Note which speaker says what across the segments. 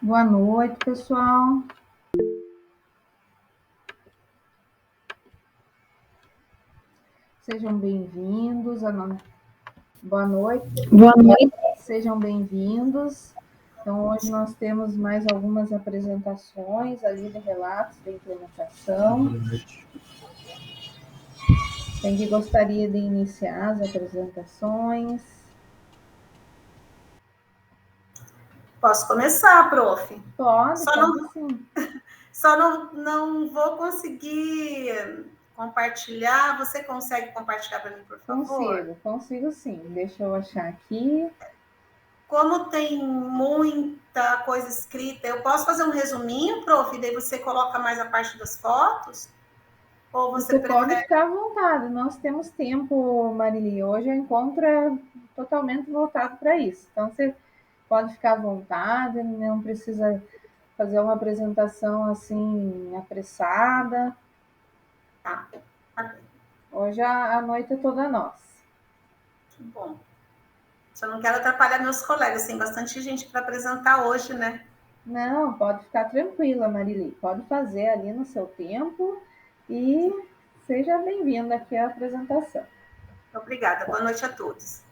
Speaker 1: Boa noite, pessoal. Sejam bem-vindos. Boa noite.
Speaker 2: Boa noite.
Speaker 1: Sejam bem-vindos. Então, hoje nós temos mais algumas apresentações ali de relatos da implementação. Quem que gostaria de iniciar as apresentações?
Speaker 3: Posso começar, prof?
Speaker 1: Pode sim.
Speaker 3: Só não vou conseguir compartilhar. Você consegue compartilhar para mim, por favor?
Speaker 1: Consigo sim. Deixa eu achar aqui.
Speaker 3: Como tem muita coisa escrita, eu posso fazer um resuminho, prof? E daí você coloca mais a parte das fotos? Ou você prefere...
Speaker 1: Pode ficar à vontade. Nós temos tempo, Marili. Hoje o encontro é totalmente voltado para isso. Então, você pode ficar à vontade, não precisa fazer uma apresentação assim apressada.
Speaker 3: Tá.
Speaker 1: Hoje a noite é toda nossa.
Speaker 3: Que bom. Só não quero atrapalhar meus colegas, tem bastante gente para apresentar hoje, né?
Speaker 1: Não, pode ficar tranquila, Marili. Pode fazer ali no seu tempo e seja bem-vinda aqui à apresentação.
Speaker 3: Obrigada. Boa noite a todos.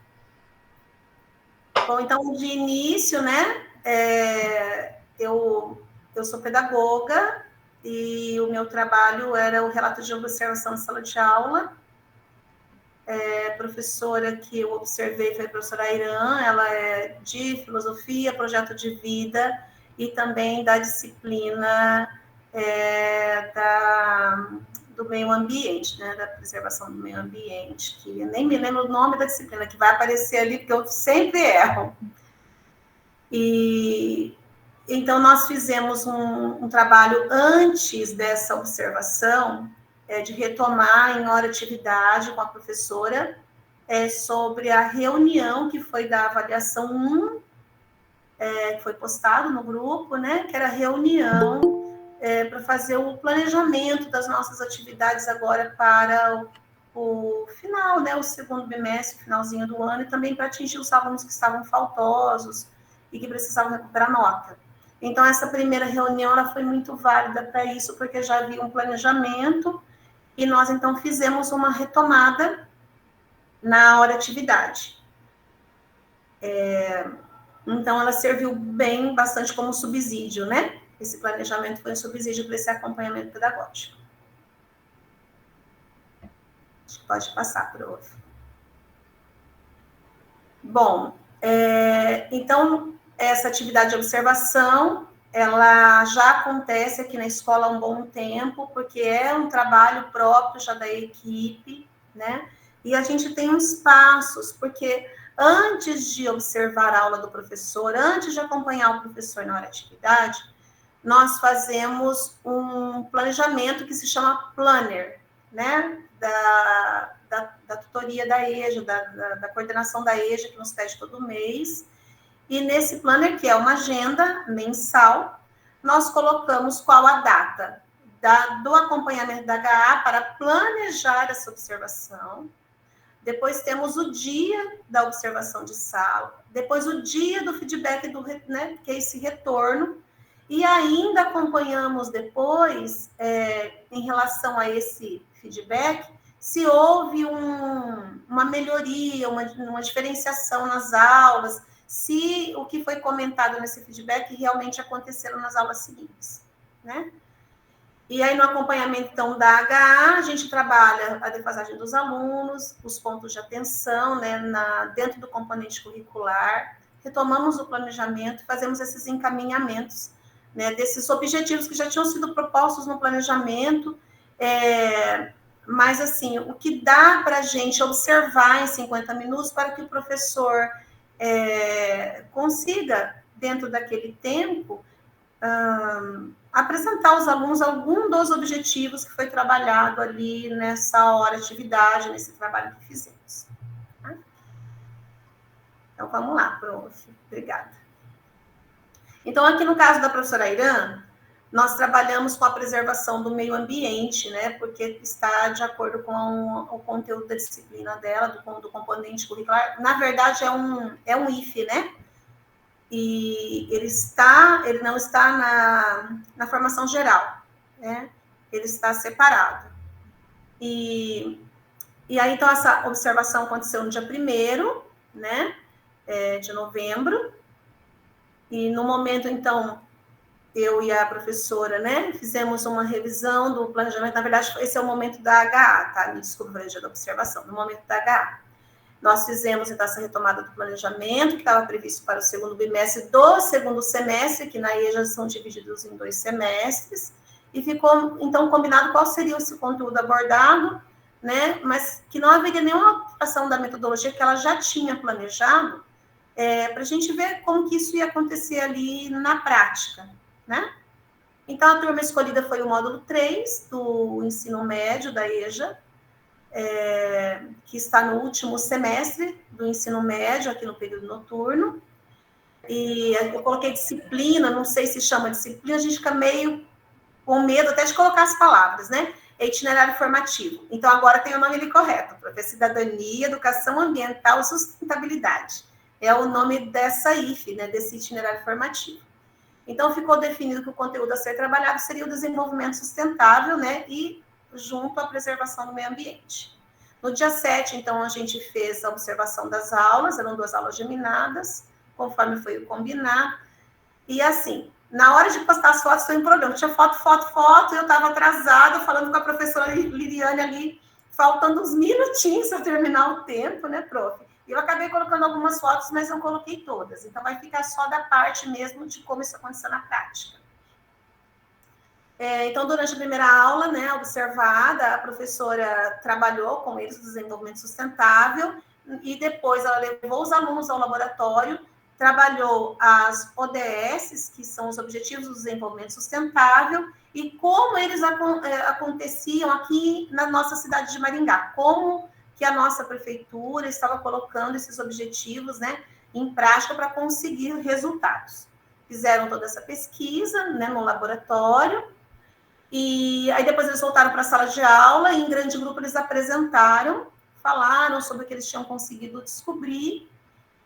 Speaker 3: Bom, então, de início, né, eu sou pedagoga e o meu trabalho era o relato de observação em sala de aula. A professora que eu observei foi a professora Irã, ela é de filosofia, projeto de vida e também da disciplina do meio ambiente, né, da preservação do meio ambiente, que eu nem me lembro o nome da disciplina, que vai aparecer ali, porque eu sempre erro. E então nós fizemos um trabalho antes dessa observação, de retomar em hora atividade com a professora, sobre a reunião que foi da avaliação 1, que foi postado no grupo, né, que era a reunião para fazer o planejamento das nossas atividades agora para o final, né, o segundo bimestre, finalzinho do ano, e também para atingir os alunos que estavam faltosos e que precisavam recuperar nota. Então, essa primeira reunião ela foi muito válida para isso, porque já havia um planejamento, e nós, então, fizemos uma retomada na hora atividade. Então, ela serviu bem, bastante como subsídio, né? Esse planejamento foi um subsídio para esse acompanhamento pedagógico. Acho que pode passar, prof. Bom, então, essa atividade de observação, ela já acontece aqui na escola há um bom tempo, porque é um trabalho próprio já da equipe, né? E a gente tem uns passos, porque antes de observar a aula do professor, antes de acompanhar o professor na hora de atividade, nós fazemos um planejamento que se chama planner, né? Da tutoria da EJA, da coordenação da EJA, que nos pede todo mês. E nesse planner, que é uma agenda mensal, nós colocamos qual a data do acompanhamento da HA para planejar essa observação. Depois temos o dia da observação de sala, depois o dia do feedback, né, que é esse retorno, e ainda acompanhamos depois, em relação a esse feedback, se houve uma melhoria, uma diferenciação nas aulas, se o que foi comentado nesse feedback realmente aconteceram nas aulas seguintes, né? E aí, no acompanhamento, então, da HA, a gente trabalha a defasagem dos alunos, os pontos de atenção, né, dentro do componente curricular, retomamos o planejamento, fazemos esses encaminhamentos, né, desses objetivos que já tinham sido propostos no planejamento, mas, assim, o que dá para a gente observar em 50 minutos para que o professor consiga, dentro daquele tempo, apresentar aos alunos algum dos objetivos que foi trabalhado ali nessa hora de atividade, nesse trabalho que fizemos. Tá? Então, vamos lá, prof. Obrigada. Então, aqui no caso da professora Irã, nós trabalhamos com a preservação do meio ambiente, né, porque está de acordo com o conteúdo da disciplina dela, do componente curricular. Na verdade, é um IF, né? e ele não está na formação geral, né? Ele está separado. E aí, então, essa observação aconteceu no dia 1º, né, de novembro, e no momento, então, eu e a professora, né, fizemos uma revisão do planejamento. Na verdade, esse é o momento da HA, tá? Me desculpa, dia da observação. No momento da HA, nós fizemos, então, essa retomada do planejamento, que estava previsto para o segundo bimestre do segundo semestre, que na EJA são divididos em 2 semestres, e ficou, então, combinado qual seria esse conteúdo abordado, né, mas que não haveria nenhuma alteração da metodologia que ela já tinha planejado, para a gente ver como que isso ia acontecer ali na prática, né? Então, a turma escolhida foi o módulo 3 do ensino médio da EJA, que está no último semestre do ensino médio, aqui no período noturno. E eu coloquei disciplina, não sei se chama disciplina, a gente fica meio com medo até de colocar as palavras, né? É itinerário formativo. Então, agora tem o nome ali correto, para Cidadania, Educação Ambiental e Sustentabilidade. É o nome dessa IFE, né, desse itinerário formativo. Então, ficou definido que o conteúdo a ser trabalhado seria o desenvolvimento sustentável, né, e junto à preservação do meio ambiente. No dia 7, então, a gente fez a observação das aulas, eram 2 aulas geminadas, conforme foi o combinado, e assim, na hora de postar as fotos foi um problema, tinha foto, eu estava atrasada, falando com a professora Liliane ali, faltando uns minutinhos para terminar o tempo, né, prof? E eu acabei colocando algumas fotos, mas não coloquei todas, então vai ficar só da parte mesmo de como isso aconteceu na prática. Então, durante a primeira aula, né, observada, a professora trabalhou com eles o desenvolvimento sustentável, e depois ela levou os alunos ao laboratório, trabalhou as ODS, que são os Objetivos do Desenvolvimento Sustentável, e como eles aconteciam aqui na nossa cidade de Maringá, como que a nossa prefeitura estava colocando esses objetivos, né, em prática para conseguir resultados. Fizeram toda essa pesquisa, né, no laboratório, e aí depois eles voltaram para a sala de aula, e em grande grupo eles apresentaram, falaram sobre o que eles tinham conseguido descobrir,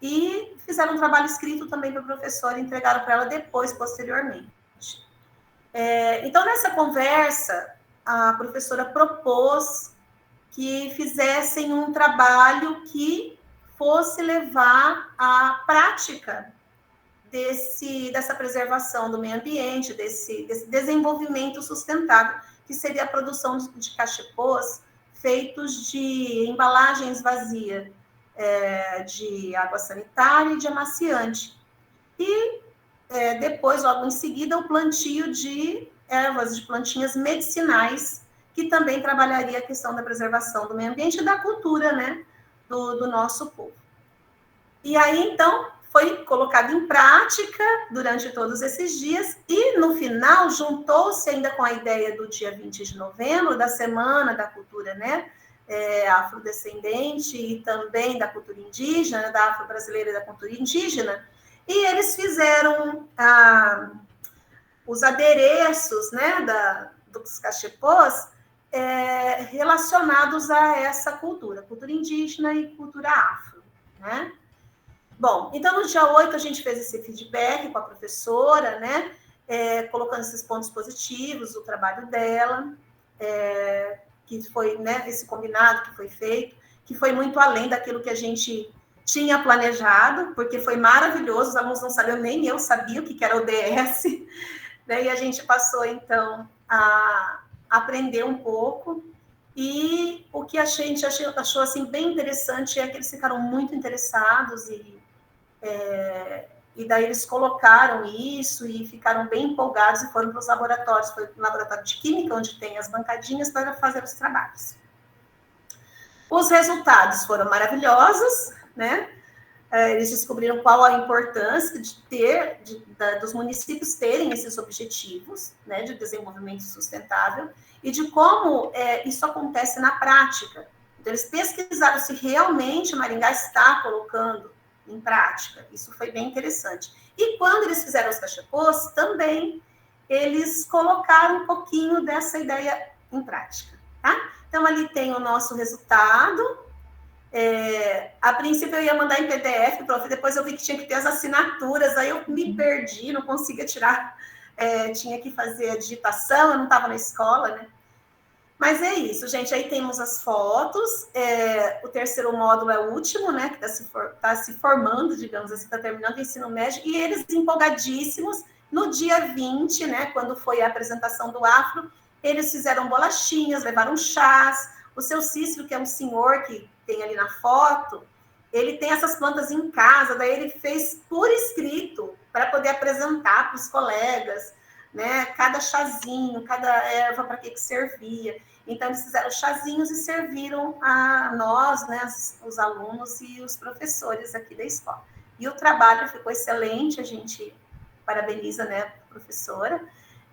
Speaker 3: e fizeram um trabalho escrito também para a professora e entregaram para ela depois, posteriormente. Então, nessa conversa, a professora propôs que fizessem um trabalho que fosse levar à prática dessa preservação do meio ambiente, desse desenvolvimento sustentável, que seria a produção de cachepôs feitos de embalagens vazias, de água sanitária e de amaciante. E depois, logo em seguida, o plantio de ervas, de plantinhas medicinais, que também trabalharia a questão da preservação do meio ambiente e da cultura, né, do nosso povo. E aí, então, foi colocado em prática durante todos esses dias, e no final juntou-se ainda com a ideia do dia 20 de novembro, da Semana da Cultura, né, afrodescendente e também da cultura indígena, da afro-brasileira e da cultura indígena, e eles fizeram os adereços, né, dos cachepôs, relacionados a essa cultura indígena e cultura afro, né? Bom, então no dia 8 a gente fez esse feedback com a professora, né, colocando esses pontos positivos do trabalho dela, que foi, né, esse combinado que foi feito, que foi muito além daquilo que a gente tinha planejado, porque foi maravilhoso, os alunos não sabiam, nem eu sabia o que era ODS, né, e a gente passou, então, a aprender um pouco, e o que a gente achou assim, bem interessante é que eles ficaram muito interessados, e daí eles colocaram isso e ficaram bem empolgados e foram para os laboratórios, foi para o laboratório de química, onde tem as bancadinhas para fazer os trabalhos. Os resultados foram maravilhosos, né? Eles descobriram qual a importância dos municípios terem esses objetivos, né, de desenvolvimento sustentável, e de como isso acontece na prática. Então, eles pesquisaram se realmente Maringá está colocando em prática. Isso foi bem interessante. E quando eles fizeram os cachepôs, também eles colocaram um pouquinho dessa ideia em prática, tá? Então, ali tem o nosso resultado, A princípio eu ia mandar em PDF, prof, depois eu vi que tinha que ter as assinaturas, aí eu me perdi, não conseguia tirar, tinha que fazer a digitação, eu não estava na escola, né? Mas é isso, gente. Aí temos as fotos. O terceiro módulo é o último, né? Que está se formando, digamos assim, está terminando o ensino médio. E eles empolgadíssimos. No dia 20, né? Quando foi a apresentação do Afro, eles fizeram bolachinhas, levaram chás. O seu Cícero, que é um senhor que tem ali na foto, ele tem essas plantas em casa. Daí ele fez por escrito para poder apresentar para os colegas, né? Cada chazinho, cada erva para que servia. Então, eles fizeram chazinhos e serviram a nós, né, os alunos e os professores aqui da escola. E o trabalho ficou excelente, a gente parabeniza, né, a professora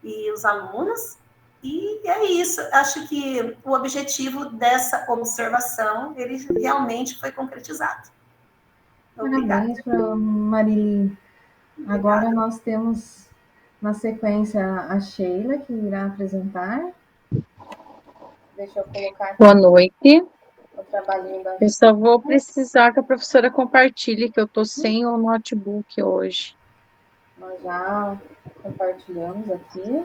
Speaker 3: e os alunos. E é isso, acho que o objetivo dessa observação, ele realmente foi concretizado. Obrigada.
Speaker 1: Parabéns para Marili. Agora nós temos, na sequência, a Sheila, que irá apresentar. Deixa eu colocar aqui.
Speaker 2: Boa noite.
Speaker 1: O trabalhinho da...
Speaker 2: Eu só vou precisar que a professora compartilhe, que eu estou sem o notebook hoje.
Speaker 1: Nós já compartilhamos aqui.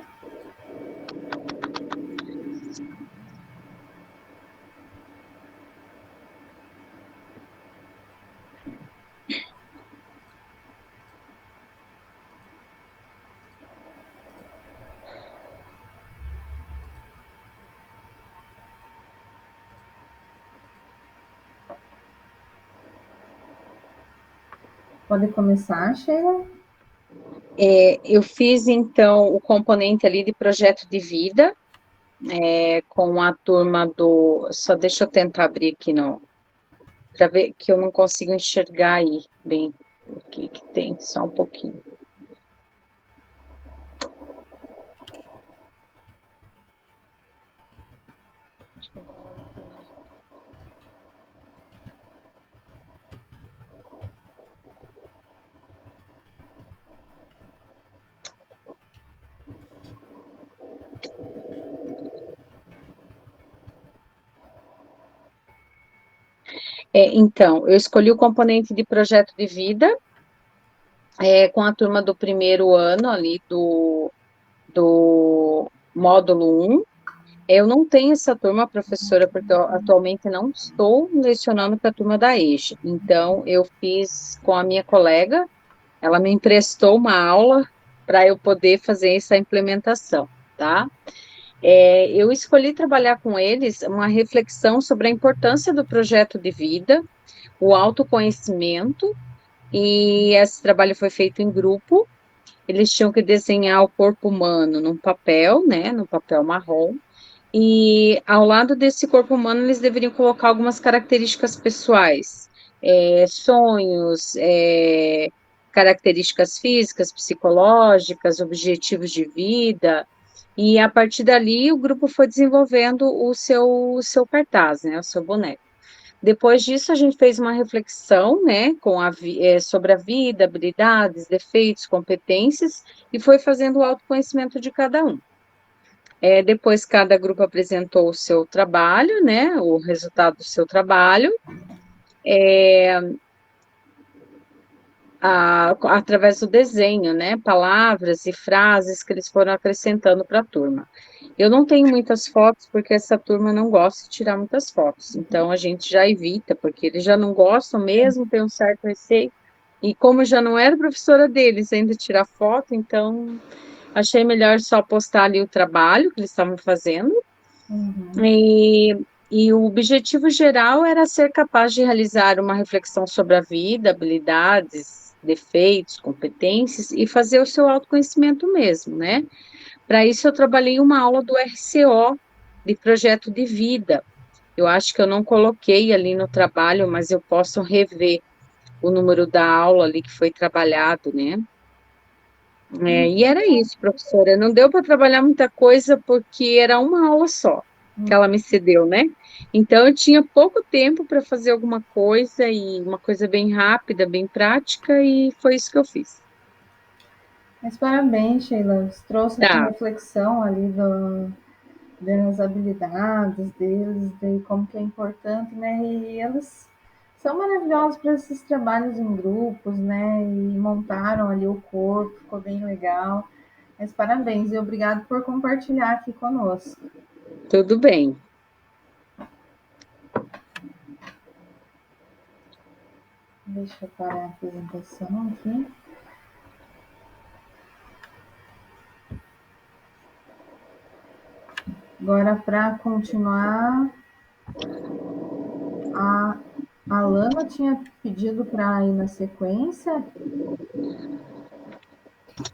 Speaker 1: Pode começar, Sheila?
Speaker 2: Eu fiz, então, o componente ali de projeto de vida, com a turma do... Só deixa eu tentar abrir aqui, para ver que eu não consigo enxergar aí bem o que tem, só um pouquinho. Então, eu escolhi o componente de projeto de vida, com a turma do primeiro ano ali do módulo 1. Eu não tenho essa turma, professora, porque eu atualmente não estou lecionando para a turma da EJA. Então, eu fiz com a minha colega, ela me emprestou uma aula para eu poder fazer essa implementação, tá? Eu escolhi trabalhar com eles uma reflexão sobre a importância do projeto de vida, o autoconhecimento, e esse trabalho foi feito em grupo. Eles tinham que desenhar o corpo humano num papel, né, no papel marrom, e ao lado desse corpo humano eles deveriam colocar algumas características pessoais, sonhos, características físicas, psicológicas, objetivos de vida, e a partir dali o grupo foi desenvolvendo o seu cartaz, né, o seu boneco. Depois disso, a gente fez uma reflexão, né, sobre a vida, habilidades, defeitos, competências, e foi fazendo o autoconhecimento de cada um. Depois, cada grupo apresentou o seu trabalho, né, o resultado do seu trabalho, através do desenho, né, palavras e frases que eles foram acrescentando para a turma. Eu não tenho muitas fotos, porque essa turma não gosta de tirar muitas fotos, então a gente já evita, porque eles já não gostam mesmo, tem um certo receio, e como já não era professora deles ainda tirar foto, então achei melhor só postar ali o trabalho que eles estavam fazendo, e o objetivo geral era ser capaz de realizar uma reflexão sobre a vida, habilidades, defeitos, competências, e fazer o seu autoconhecimento mesmo, né? Para isso, eu trabalhei uma aula do RCO, de projeto de vida. Eu acho que eu não coloquei ali no trabalho, mas eu posso rever o número da aula ali que foi trabalhado, né? E era isso, professora. Não deu para trabalhar muita coisa, porque era uma aula só que ela me cedeu, né? Então, eu tinha pouco tempo para fazer alguma coisa, e uma coisa bem rápida, bem prática, e foi isso que eu fiz.
Speaker 1: Mas parabéns, Sheila. Você trouxe essa reflexão ali das habilidades deles, de como que é importante, né? E eles são maravilhosos para esses trabalhos em grupos, né? E montaram ali o corpo, ficou bem legal. Mas parabéns e obrigado por compartilhar aqui conosco.
Speaker 2: Tudo bem.
Speaker 1: Deixa eu parar a apresentação aqui. Agora, para continuar, a Alana tinha pedido para ir na sequência.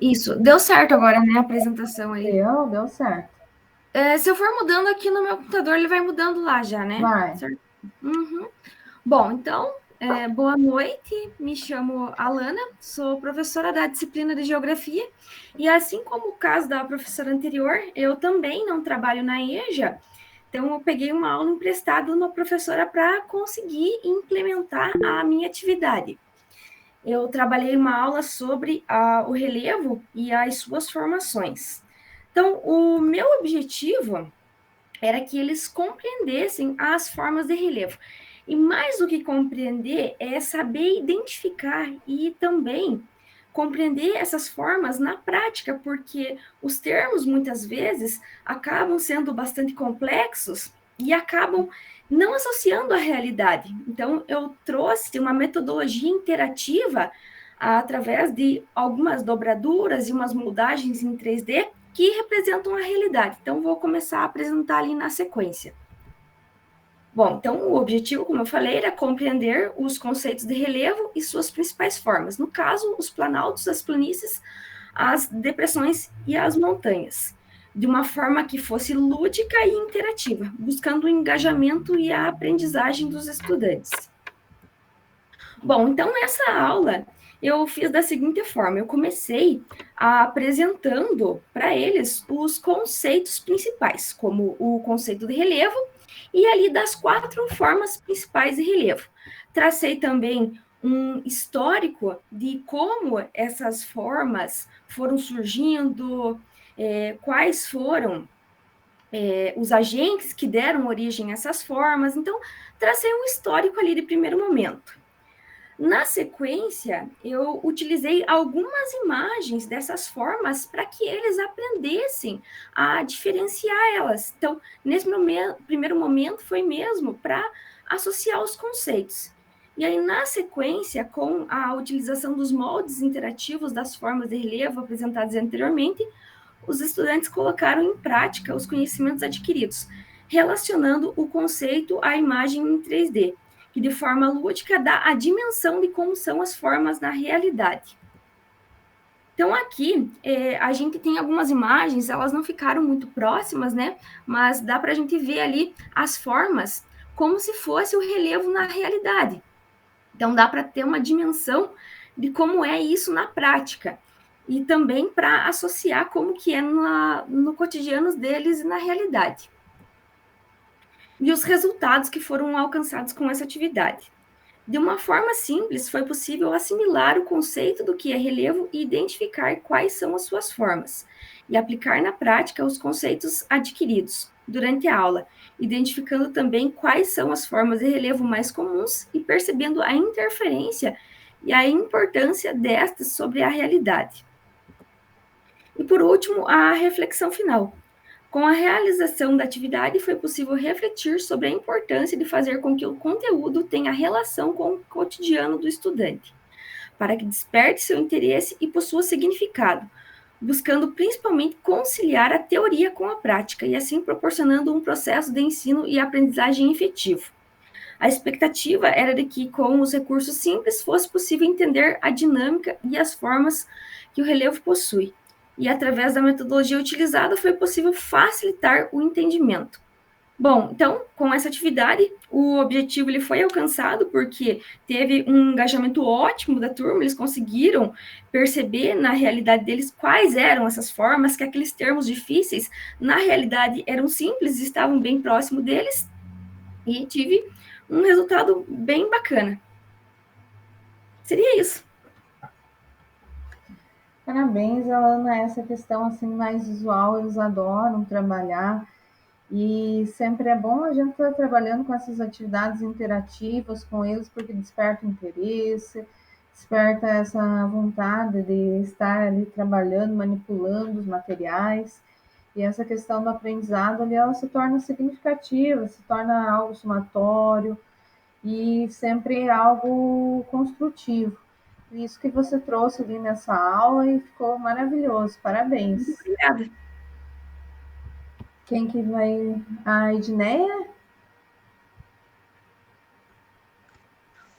Speaker 4: Isso, deu certo agora, né, a apresentação aí.
Speaker 1: Deu certo.
Speaker 4: Se eu for mudando aqui no meu computador, ele vai mudando lá já, né?
Speaker 1: Vai.
Speaker 4: Certo? Uhum. Bom, então, boa noite, me chamo Alana, sou professora da disciplina de Geografia, e assim como o caso da professora anterior, eu também não trabalho na EJA, então eu peguei uma aula emprestada de uma professora para conseguir implementar a minha atividade. Eu trabalhei uma aula sobre o relevo e as suas formações. Então, o meu objetivo era que eles compreendessem as formas de relevo. E mais do que compreender, é saber identificar e também compreender essas formas na prática, porque os termos, muitas vezes, acabam sendo bastante complexos e acabam não associando à realidade. Então, eu trouxe uma metodologia interativa através de algumas dobraduras e umas moldagens em 3D que representam a realidade. Então, vou começar a apresentar ali na sequência. Bom, então o objetivo, como eu falei, era compreender os conceitos de relevo e suas principais formas. No caso, os planaltos, as planícies, as depressões e as montanhas, de uma forma que fosse lúdica e interativa, buscando o engajamento e a aprendizagem dos estudantes. Bom, então nessa aula eu fiz da seguinte forma: eu comecei apresentando para eles os conceitos principais, como o conceito de relevo e ali das 4 formas principais de relevo. Tracei também um histórico de como essas formas foram surgindo, quais foram os agentes que deram origem a essas formas. Então, tracei um histórico ali de primeiro momento. Na sequência, eu utilizei algumas imagens dessas formas para que eles aprendessem a diferenciar elas. Então, nesse primeiro momento, foi mesmo para associar os conceitos. E aí, na sequência, com a utilização dos moldes interativos das formas de relevo apresentadas anteriormente, os estudantes colocaram em prática os conhecimentos adquiridos, relacionando o conceito à imagem em 3D, que de forma lúdica dá a dimensão de como são as formas na realidade. Então, aqui, a gente tem algumas imagens, elas não ficaram muito próximas, né? Mas dá para a gente ver ali as formas como se fosse o relevo na realidade. Então, dá para ter uma dimensão de como é isso na prática. E também para associar como que é no cotidiano deles e na realidade. E os resultados que foram alcançados com essa atividade. De uma forma simples, foi possível assimilar o conceito do que é relevo e identificar quais são as suas formas, e aplicar na prática os conceitos adquiridos durante a aula, identificando também quais são as formas de relevo mais comuns e percebendo a interferência e a importância destas sobre a realidade. E por último, a reflexão final. Com a realização da atividade, foi possível refletir sobre a importância de fazer com que o conteúdo tenha relação com o cotidiano do estudante, para que desperte seu interesse e possua significado, buscando principalmente conciliar a teoria com a prática e assim proporcionando um processo de ensino e aprendizagem efetivo. A expectativa era de que, com os recursos simples, fosse possível entender a dinâmica e as formas que o relevo possui, e através da metodologia utilizada foi possível facilitar o entendimento. Bom, então, com essa atividade, o objetivo ele foi alcançado porque teve um engajamento ótimo da turma, eles conseguiram perceber na realidade deles quais eram essas formas, que aqueles termos difíceis, na realidade, eram simples e estavam bem próximo deles, e tive um resultado bem bacana. Seria isso.
Speaker 1: Parabéns, Alana. Essa questão assim mais visual, eles adoram trabalhar. E sempre é bom a gente estar trabalhando com essas atividades interativas com eles, porque desperta o interesse, desperta essa vontade de estar ali trabalhando, manipulando os materiais. E essa questão do aprendizado ali, ela se torna significativa, se torna algo somatório e sempre algo construtivo. Isso que você trouxe ali nessa aula e ficou maravilhoso. Parabéns.
Speaker 4: Obrigada.
Speaker 1: Quem que vai? A Edneia?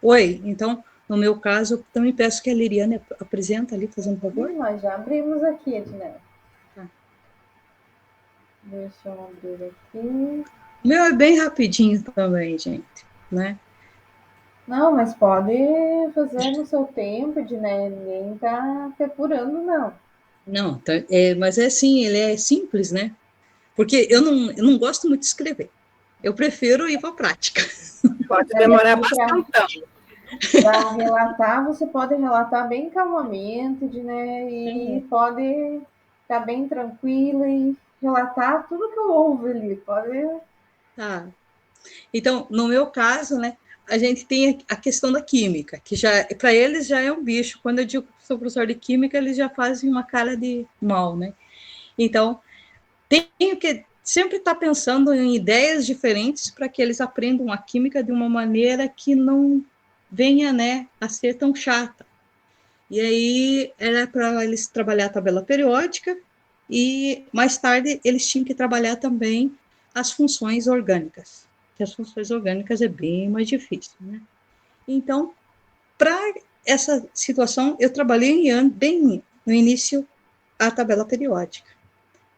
Speaker 5: Oi, então, no meu caso, eu também peço que a Liriane apresenta ali, fazendo favor.
Speaker 1: Nós já abrimos aqui, Edneia.
Speaker 5: Tá.
Speaker 1: Deixa eu abrir aqui.
Speaker 5: O meu é bem rapidinho também, gente, né?
Speaker 1: Não, mas pode fazer no seu tempo, Edneia. Ninguém tá te apurando, não.
Speaker 5: Não, tá, mas é assim, ele é simples, né? Porque eu não gosto muito de escrever. Eu prefiro ir para a prática.
Speaker 4: Pode demorar bastante.
Speaker 1: Para relatar, você pode relatar bem calmamente, né? E pode estar bem tranquila e relatar tudo que eu ouvo ali. Pode.
Speaker 5: Tá. Então, no meu caso, né, a gente tem a questão da química, que já para eles já é um bicho. Quando eu digo que sou professor de química, eles já fazem uma cara de mal, né? Então, tenho que sempre estar pensando em ideias diferentes para que eles aprendam a química de uma maneira que não venha, né, a ser tão chata. E aí era para eles trabalhar a tabela periódica e mais tarde eles tinham que trabalhar também as funções orgânicas, que as funções orgânicas é bem mais difícil, né? Então, para essa situação, eu trabalhei bem no início a tabela periódica.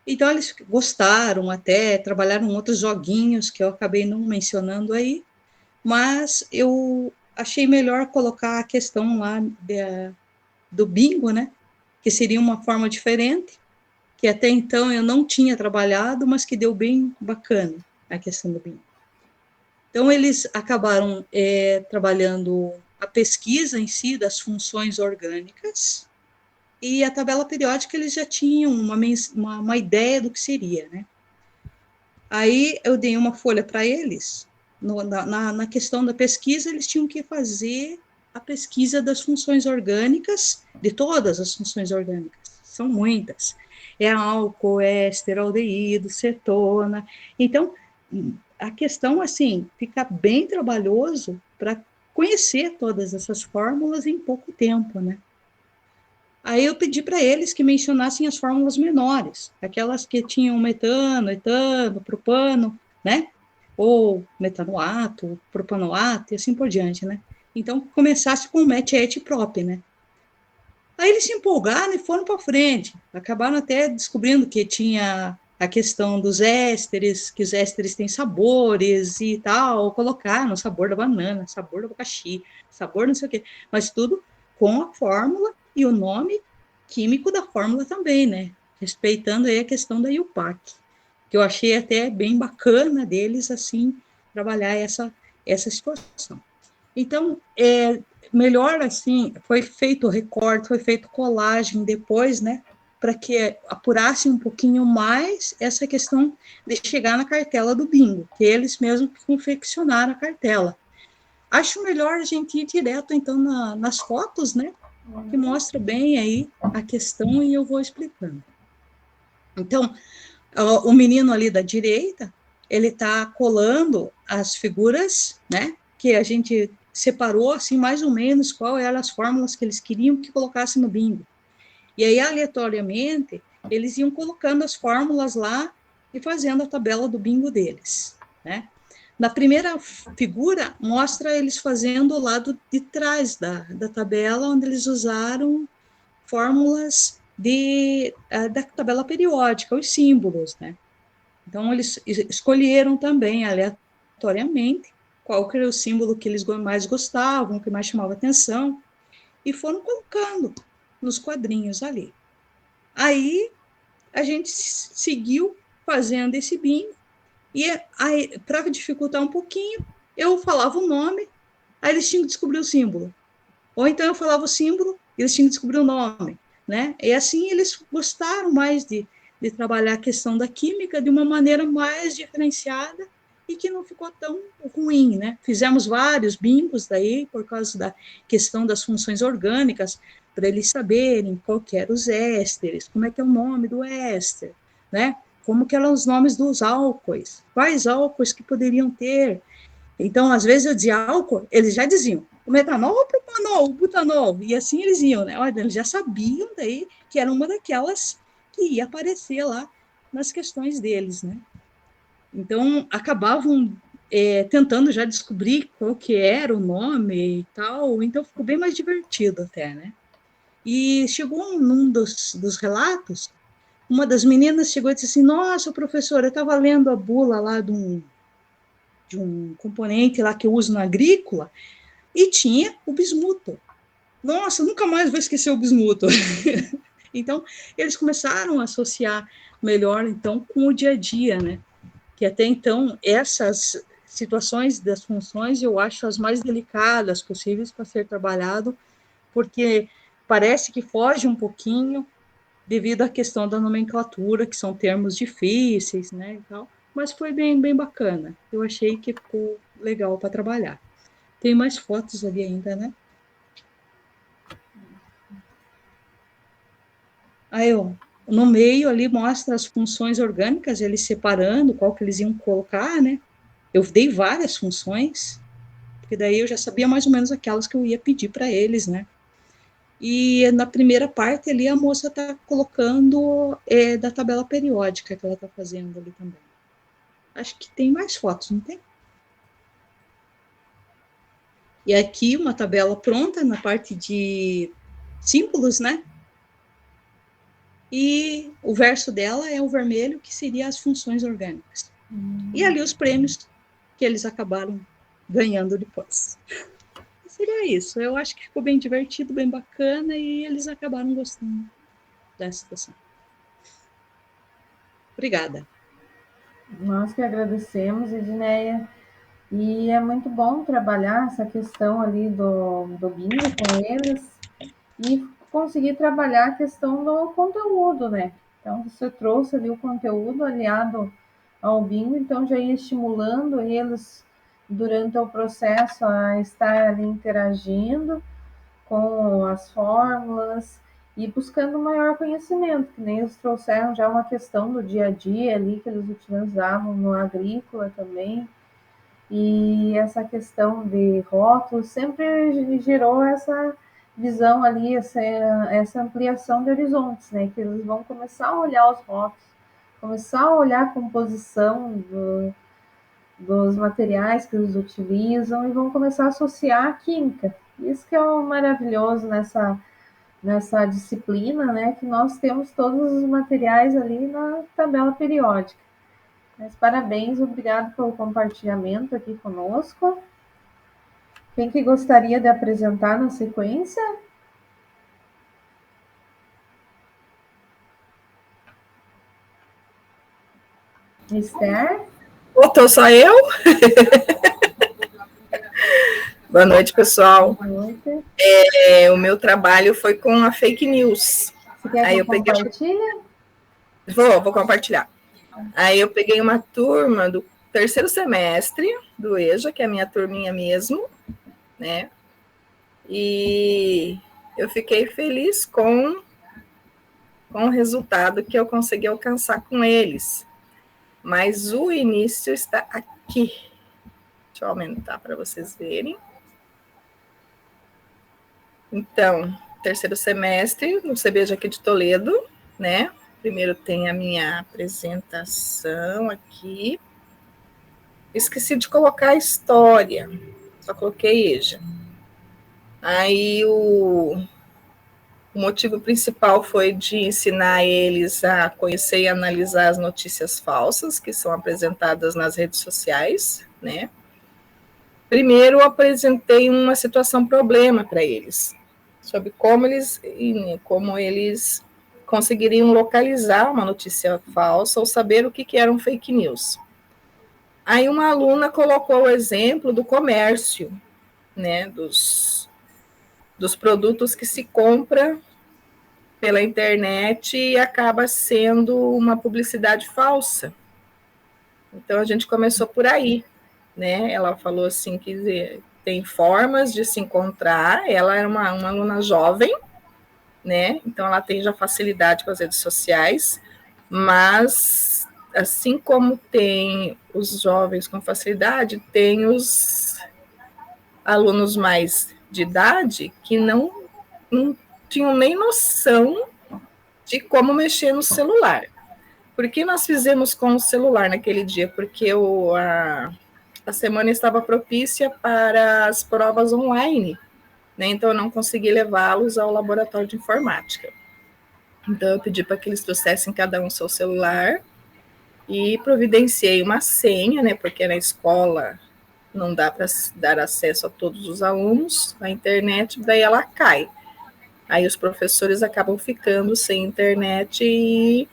Speaker 5: Então, eles gostaram até, trabalharam outros joguinhos que eu acabei não mencionando aí, mas eu achei melhor colocar a questão lá do bingo, né? Que seria uma forma diferente, que até então eu não tinha trabalhado, mas que deu bem bacana a questão do bingo. Então, eles acabaram trabalhando a pesquisa em si das funções orgânicas, e a tabela periódica eles já tinham uma ideia do que seria, né? Aí eu dei uma folha para eles, na questão da pesquisa, eles tinham que fazer a pesquisa das funções orgânicas, de todas as funções orgânicas, são muitas. É álcool, éster, aldeído, cetona. Então, a questão, assim, fica bem trabalhoso para conhecer todas essas fórmulas em pouco tempo, né? Aí eu pedi para eles que mencionassem as fórmulas menores, aquelas que tinham metano, etano, propano, né? Ou metanoato, propanoato e assim por diante, né? Então, começasse com o MET-ET prop, né? Aí eles se empolgaram e foram para frente. Acabaram até descobrindo que tinha a questão dos ésteres, que os ésteres têm sabores e tal, colocaram o sabor da banana, sabor do abacaxi, sabor não sei o quê, mas tudo com a fórmula e o nome químico da fórmula também, né? Respeitando aí a questão da IUPAC, que eu achei até bem bacana deles, assim, trabalhar essa situação. Então, melhor assim, foi feito recorte, foi feito colagem depois, né? Para que apurasse um pouquinho mais essa questão de chegar na cartela do bingo, que eles mesmos confeccionaram a cartela. Acho melhor a gente ir direto, então, nas fotos, né? Que mostra bem aí a questão e eu vou explicando. Então, o menino ali da direita, ele está colando as figuras, né? Que a gente separou, assim, mais ou menos, qual eram as fórmulas que eles queriam que colocasse no bingo. E aí, aleatoriamente, eles iam colocando as fórmulas lá e fazendo a tabela do bingo deles, né? Na primeira figura, mostra eles fazendo o lado de trás da tabela, onde eles usaram fórmulas da tabela periódica, os símbolos, né? Então, eles escolheram também, aleatoriamente, qual que era o símbolo que eles mais gostavam, que mais chamava atenção, e foram colocando nos quadrinhos ali. Aí, a gente seguiu fazendo esse bingo, e para dificultar um pouquinho, eu falava o nome, aí eles tinham que descobrir o símbolo. Ou então eu falava o símbolo, eles tinham que descobrir o nome, né? E assim eles gostaram mais de de trabalhar a questão da química de uma maneira mais diferenciada e que não ficou tão ruim, né? Fizemos vários bingos daí, por causa da questão das funções orgânicas, para eles saberem qual que eram os ésteres, como é que é o nome do éster, né? Como que eram os nomes dos álcoois, quais álcoois que poderiam ter. Então, às vezes eu dizia álcool, eles já diziam o metanol, o propanol, o butanol, e assim eles iam, né? Olha, eles já sabiam daí que era uma daquelas que ia aparecer lá nas questões deles, né? Então, acabavam tentando já descobrir qual que era o nome e tal, então ficou bem mais divertido até, né? E chegou num dos relatos, uma das meninas chegou e disse assim, nossa, professora, eu estava lendo a bula lá de um componente lá que eu uso na agrícola, e tinha o bismuto. Nossa, nunca mais vou esquecer o bismuto. Então, eles começaram a associar melhor, então, com o dia a dia, né? Que até então, essas situações das funções, eu acho as mais delicadas possíveis para ser trabalhado, porque parece que foge um pouquinho devido à questão da nomenclatura, que são termos difíceis, né, e tal, mas foi bem bacana. Eu achei que ficou legal para trabalhar. Tem mais fotos ali ainda, né? Aí, ó, no meio ali mostra as funções orgânicas, eles separando qual que eles iam colocar, né? Eu dei várias funções, porque daí eu já sabia mais ou menos aquelas que eu ia pedir para eles, né? E na primeira parte ali a moça está colocando da tabela periódica que ela está fazendo ali também. Acho que tem mais fotos, não tem? E aqui uma tabela pronta na parte de símbolos, né? E o verso dela é o vermelho, que seria as funções orgânicas. E ali os prêmios que eles acabaram ganhando depois. E seria isso. Eu acho que ficou bem divertido, bem bacana, e eles acabaram gostando dessa situação. Obrigada.
Speaker 1: Nós que agradecemos, Edneia. E é muito bom trabalhar essa questão ali do bingo com eles e conseguir trabalhar a questão do conteúdo, né? Então, você trouxe ali o conteúdo aliado ao bingo, então já ia estimulando eles durante o processo a estar ali interagindo com as fórmulas e buscando maior conhecimento, que nem eles trouxeram já uma questão do dia a dia ali que eles utilizavam no agrícola também. E essa questão de rótulos sempre gerou essa visão ali, essa ampliação de horizontes, né? Que eles vão começar a olhar os rótulos, começar a olhar a composição dos materiais que eles utilizam e vão começar a associar a química. Isso que é o maravilhoso nessa disciplina, né? Que nós temos todos os materiais ali na tabela periódica. Mas parabéns, obrigado pelo compartilhamento aqui conosco. Quem que gostaria de apresentar na sequência? Esther?
Speaker 6: Tô só eu? Boa noite, pessoal.
Speaker 1: Boa noite.
Speaker 6: O meu trabalho foi com a fake news.
Speaker 1: Você quer que eu compartilhe?
Speaker 6: Vou compartilhar. Aí eu peguei uma turma do terceiro semestre do EJA, que é a minha turminha mesmo, né? E eu fiquei feliz com o resultado que eu consegui alcançar com eles. Mas o início está aqui. Deixa eu aumentar para vocês verem. Então, terceiro semestre, no CBJ aqui de Toledo, né? Primeiro tem a minha apresentação aqui. Esqueci de colocar a história, só coloquei EJA. Aí o motivo principal foi de ensinar eles a conhecer e analisar as notícias falsas que são apresentadas nas redes sociais, né? Primeiro, eu apresentei uma situação problema para eles, sobre como eles conseguiriam localizar uma notícia falsa ou saber o que era um fake news. Aí uma aluna colocou o exemplo do comércio, né, dos produtos que se compra pela internet acaba sendo uma publicidade falsa. Então, a gente começou por aí, né? Ela falou assim que tem formas de se encontrar. Ela era uma aluna jovem, né? Então, ela tem já facilidade com as redes sociais, mas, assim como tem os jovens com facilidade, tem os alunos mais de idade que não tinham nem noção de como mexer no celular. Por que nós fizemos com o celular naquele dia? Porque a semana estava propícia para as provas online, né? Então eu não consegui levá-los ao laboratório de informática. Então eu pedi para que eles trouxessem cada um seu celular e providenciei uma senha, né? Porque na escola não dá para dar acesso a todos os alunos, a internet, daí ela cai. Aí os professores acabam ficando sem internet e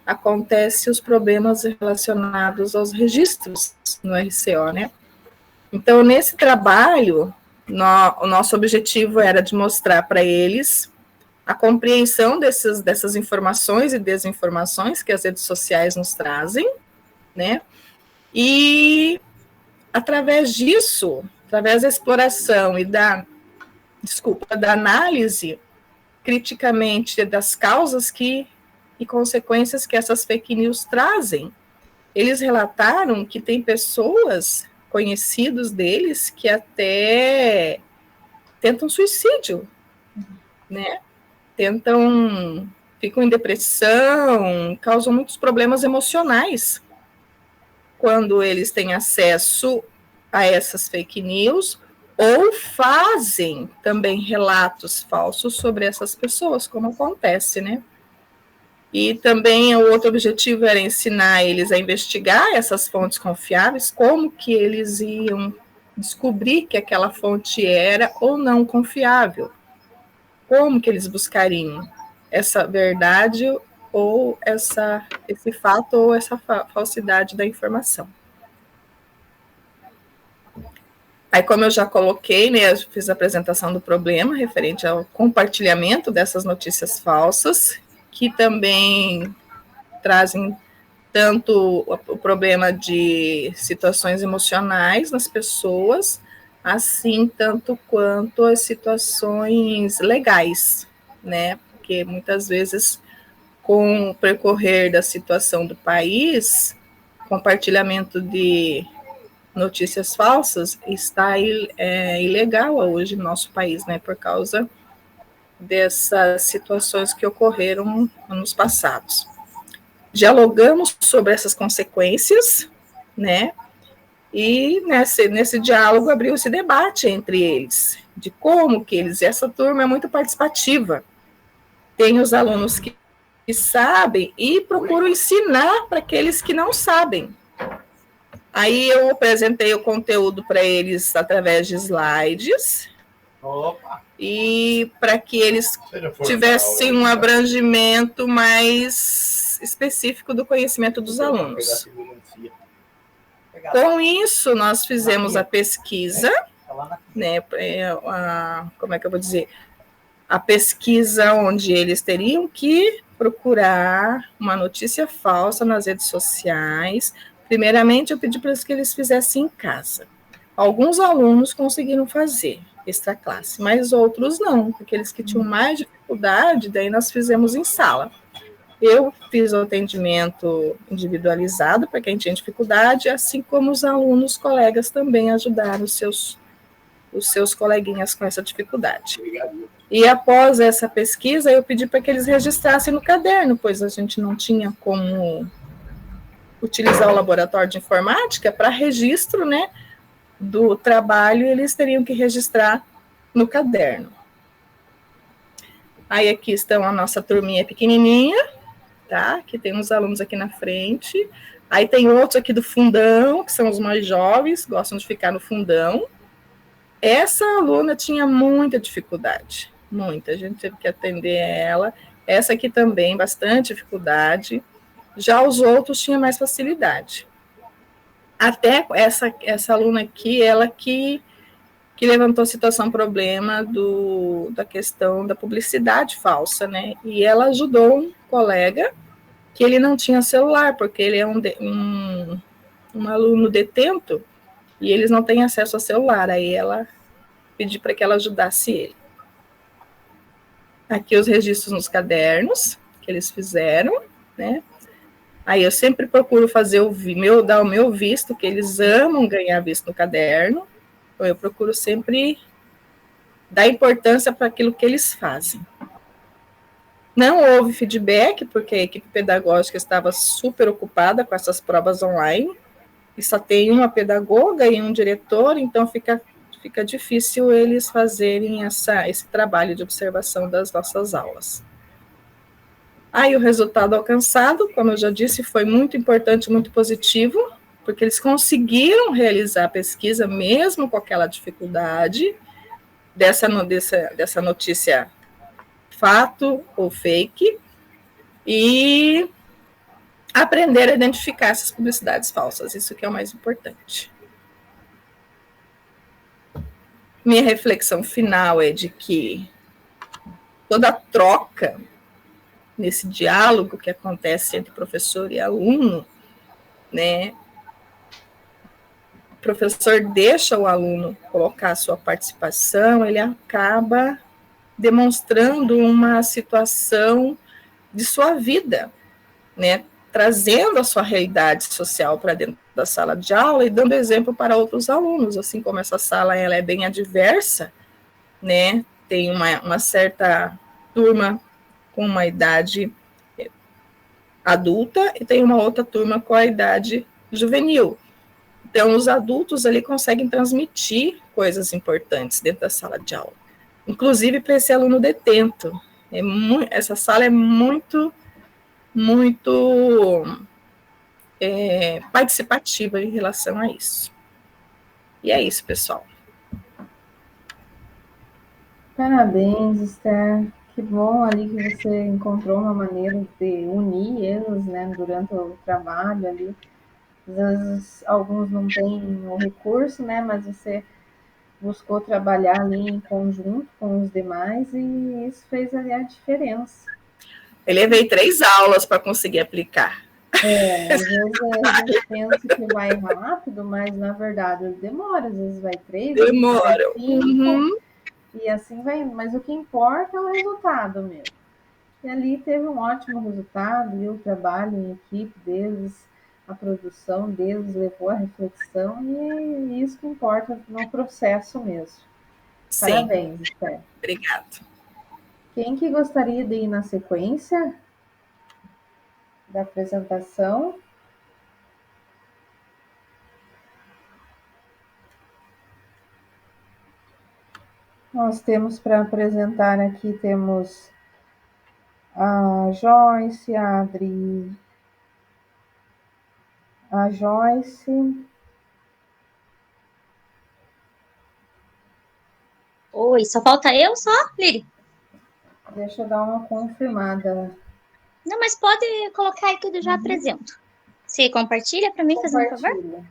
Speaker 6: acontece os problemas relacionados aos registros no RCO, né? Então, nesse trabalho, o nosso objetivo era de mostrar para eles a compreensão dessas informações e desinformações que as redes sociais nos trazem, né? E, através disso, através da exploração e da análise criticamente das causas e consequências que essas fake news trazem. Eles relataram que tem pessoas, conhecidos deles, que até tentam suicídio, né? Ficam em depressão, causam muitos problemas emocionais quando eles têm acesso a essas fake news, ou fazem também relatos falsos sobre essas pessoas, como acontece, né? E também o outro objetivo era ensinar eles a investigar essas fontes confiáveis, como que eles iam descobrir que aquela fonte era ou não confiável, como que eles buscariam essa verdade ou esse fato ou essa falsidade da informação. Aí, como eu já coloquei, né, eu fiz a apresentação do problema referente ao compartilhamento dessas notícias falsas, que também trazem tanto o problema de situações emocionais nas pessoas, assim tanto quanto as situações legais, né? Porque muitas vezes, com o percorrer da situação do país, compartilhamento de notícias falsas está ilegal hoje no nosso país, né, por causa dessas situações que ocorreram anos passados. Dialogamos sobre essas consequências, né, e nesse diálogo abriu esse debate entre eles, de como que essa turma é muito participativa, tem os alunos que sabem e procuram ensinar para aqueles que não sabem. Aí eu apresentei o conteúdo para eles através de slides. Opa. E para que eles tivessem um abrangimento mais específico do conhecimento dos alunos. Com isso, nós fizemos a pesquisa, né, como é que eu vou dizer? A pesquisa onde eles teriam que procurar uma notícia falsa nas redes sociais. Primeiramente, eu pedi para que eles fizessem em casa. Alguns alunos conseguiram fazer extra classe, mas outros não, aqueles que tinham mais dificuldade, daí nós fizemos em sala. Eu fiz o atendimento individualizado para quem tinha dificuldade, assim como os alunos, colegas também ajudaram os seus coleguinhas com essa dificuldade. E após essa pesquisa, eu pedi para que eles registrassem no caderno, pois a gente não tinha como utilizar o laboratório de informática para registro, né, do trabalho, eles teriam que registrar no caderno. Aí aqui estão a nossa turminha pequenininha, tá? Que tem uns alunos aqui na frente. Aí tem outros aqui do fundão, que são os mais jovens, gostam de ficar no fundão. Essa aluna tinha muita dificuldade, muita. A gente teve que atender ela. Essa aqui também, bastante dificuldade. Já os outros tinham mais facilidade. Até essa aluna aqui, ela que que levantou a situação, problema da questão da publicidade falsa, né? E ela ajudou um colega que ele não tinha celular, porque ele é um aluno detento e eles não têm acesso a celular. Aí ela pediu para que ela ajudasse ele. Aqui os registros nos cadernos que eles fizeram, né? Aí eu sempre procuro fazer dar o meu visto, que eles amam ganhar visto no caderno. Então eu procuro sempre dar importância para aquilo que eles fazem. Não houve feedback, porque a equipe pedagógica estava super ocupada com essas provas online, e só tem uma pedagoga e um diretor, então fica difícil eles fazerem esse trabalho de observação das nossas aulas. Aí o resultado alcançado, como eu já disse, foi muito importante, muito positivo, porque eles conseguiram realizar a pesquisa mesmo com aquela dificuldade dessa notícia fato ou fake, e aprender a identificar essas publicidades falsas, isso que é o mais importante. Minha reflexão final é de que toda troca nesse diálogo que acontece entre professor e aluno, né, o professor deixa o aluno colocar a sua participação, ele acaba demonstrando uma situação de sua vida, né, trazendo a sua realidade social para dentro da sala de aula e dando exemplo para outros alunos, assim como essa sala ela é bem adversa, né, tem uma certa turma com uma idade adulta e tem uma outra turma com a idade juvenil. Então, os adultos ali conseguem transmitir coisas importantes dentro da sala de aula, inclusive para esse aluno detento. Essa sala é muito participativa em relação a isso. E é isso, pessoal.
Speaker 1: Parabéns, Esther. Que bom ali que você encontrou uma maneira de unir eles, né, durante o trabalho ali. Às vezes alguns não têm o recurso, né, mas você buscou trabalhar ali em conjunto com os demais e isso fez ali a diferença.
Speaker 6: Eu levei 3 aulas para conseguir aplicar.
Speaker 1: Às vezes a gente pensa que vai rápido, mas na verdade demora, às vezes vai 3,
Speaker 6: Demora.
Speaker 1: Vai 5, e assim vai, mas o que importa é o resultado mesmo. E ali teve um ótimo resultado, e o trabalho em equipe deles, a produção deles levou à reflexão, e isso que importa no processo mesmo.
Speaker 6: Sim.
Speaker 1: Parabéns, Esther.
Speaker 6: Obrigada.
Speaker 1: Quem que gostaria de ir na sequência da apresentação? Nós temos para apresentar aqui, temos a Joyce, a Adri, a Joyce.
Speaker 7: Oi, só falta eu só, Liri?
Speaker 1: Deixa eu dar uma confirmada.
Speaker 7: Não, mas pode colocar aí que eu já apresento. Você compartilha para mim, fazendo um favor?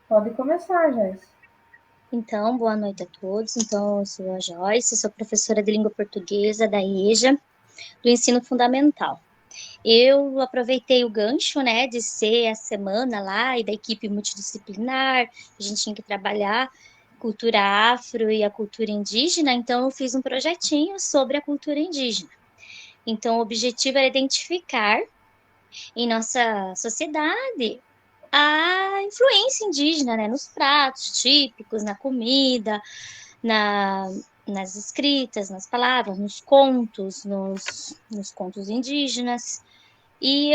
Speaker 1: Pode começar, Joyce.
Speaker 7: Então, boa noite a todos. Então, eu sou a Joyce, sou professora de língua portuguesa da EJA, do ensino fundamental. Eu aproveitei o gancho, né, de ser a semana lá e da equipe multidisciplinar, a gente tinha que trabalhar cultura afro e a cultura indígena, então eu fiz um projetinho sobre a cultura indígena. Então, o objetivo era identificar em nossa sociedade a influência indígena, né, nos pratos típicos, na comida, nas escritas, nas palavras, nos contos, nos contos indígenas, e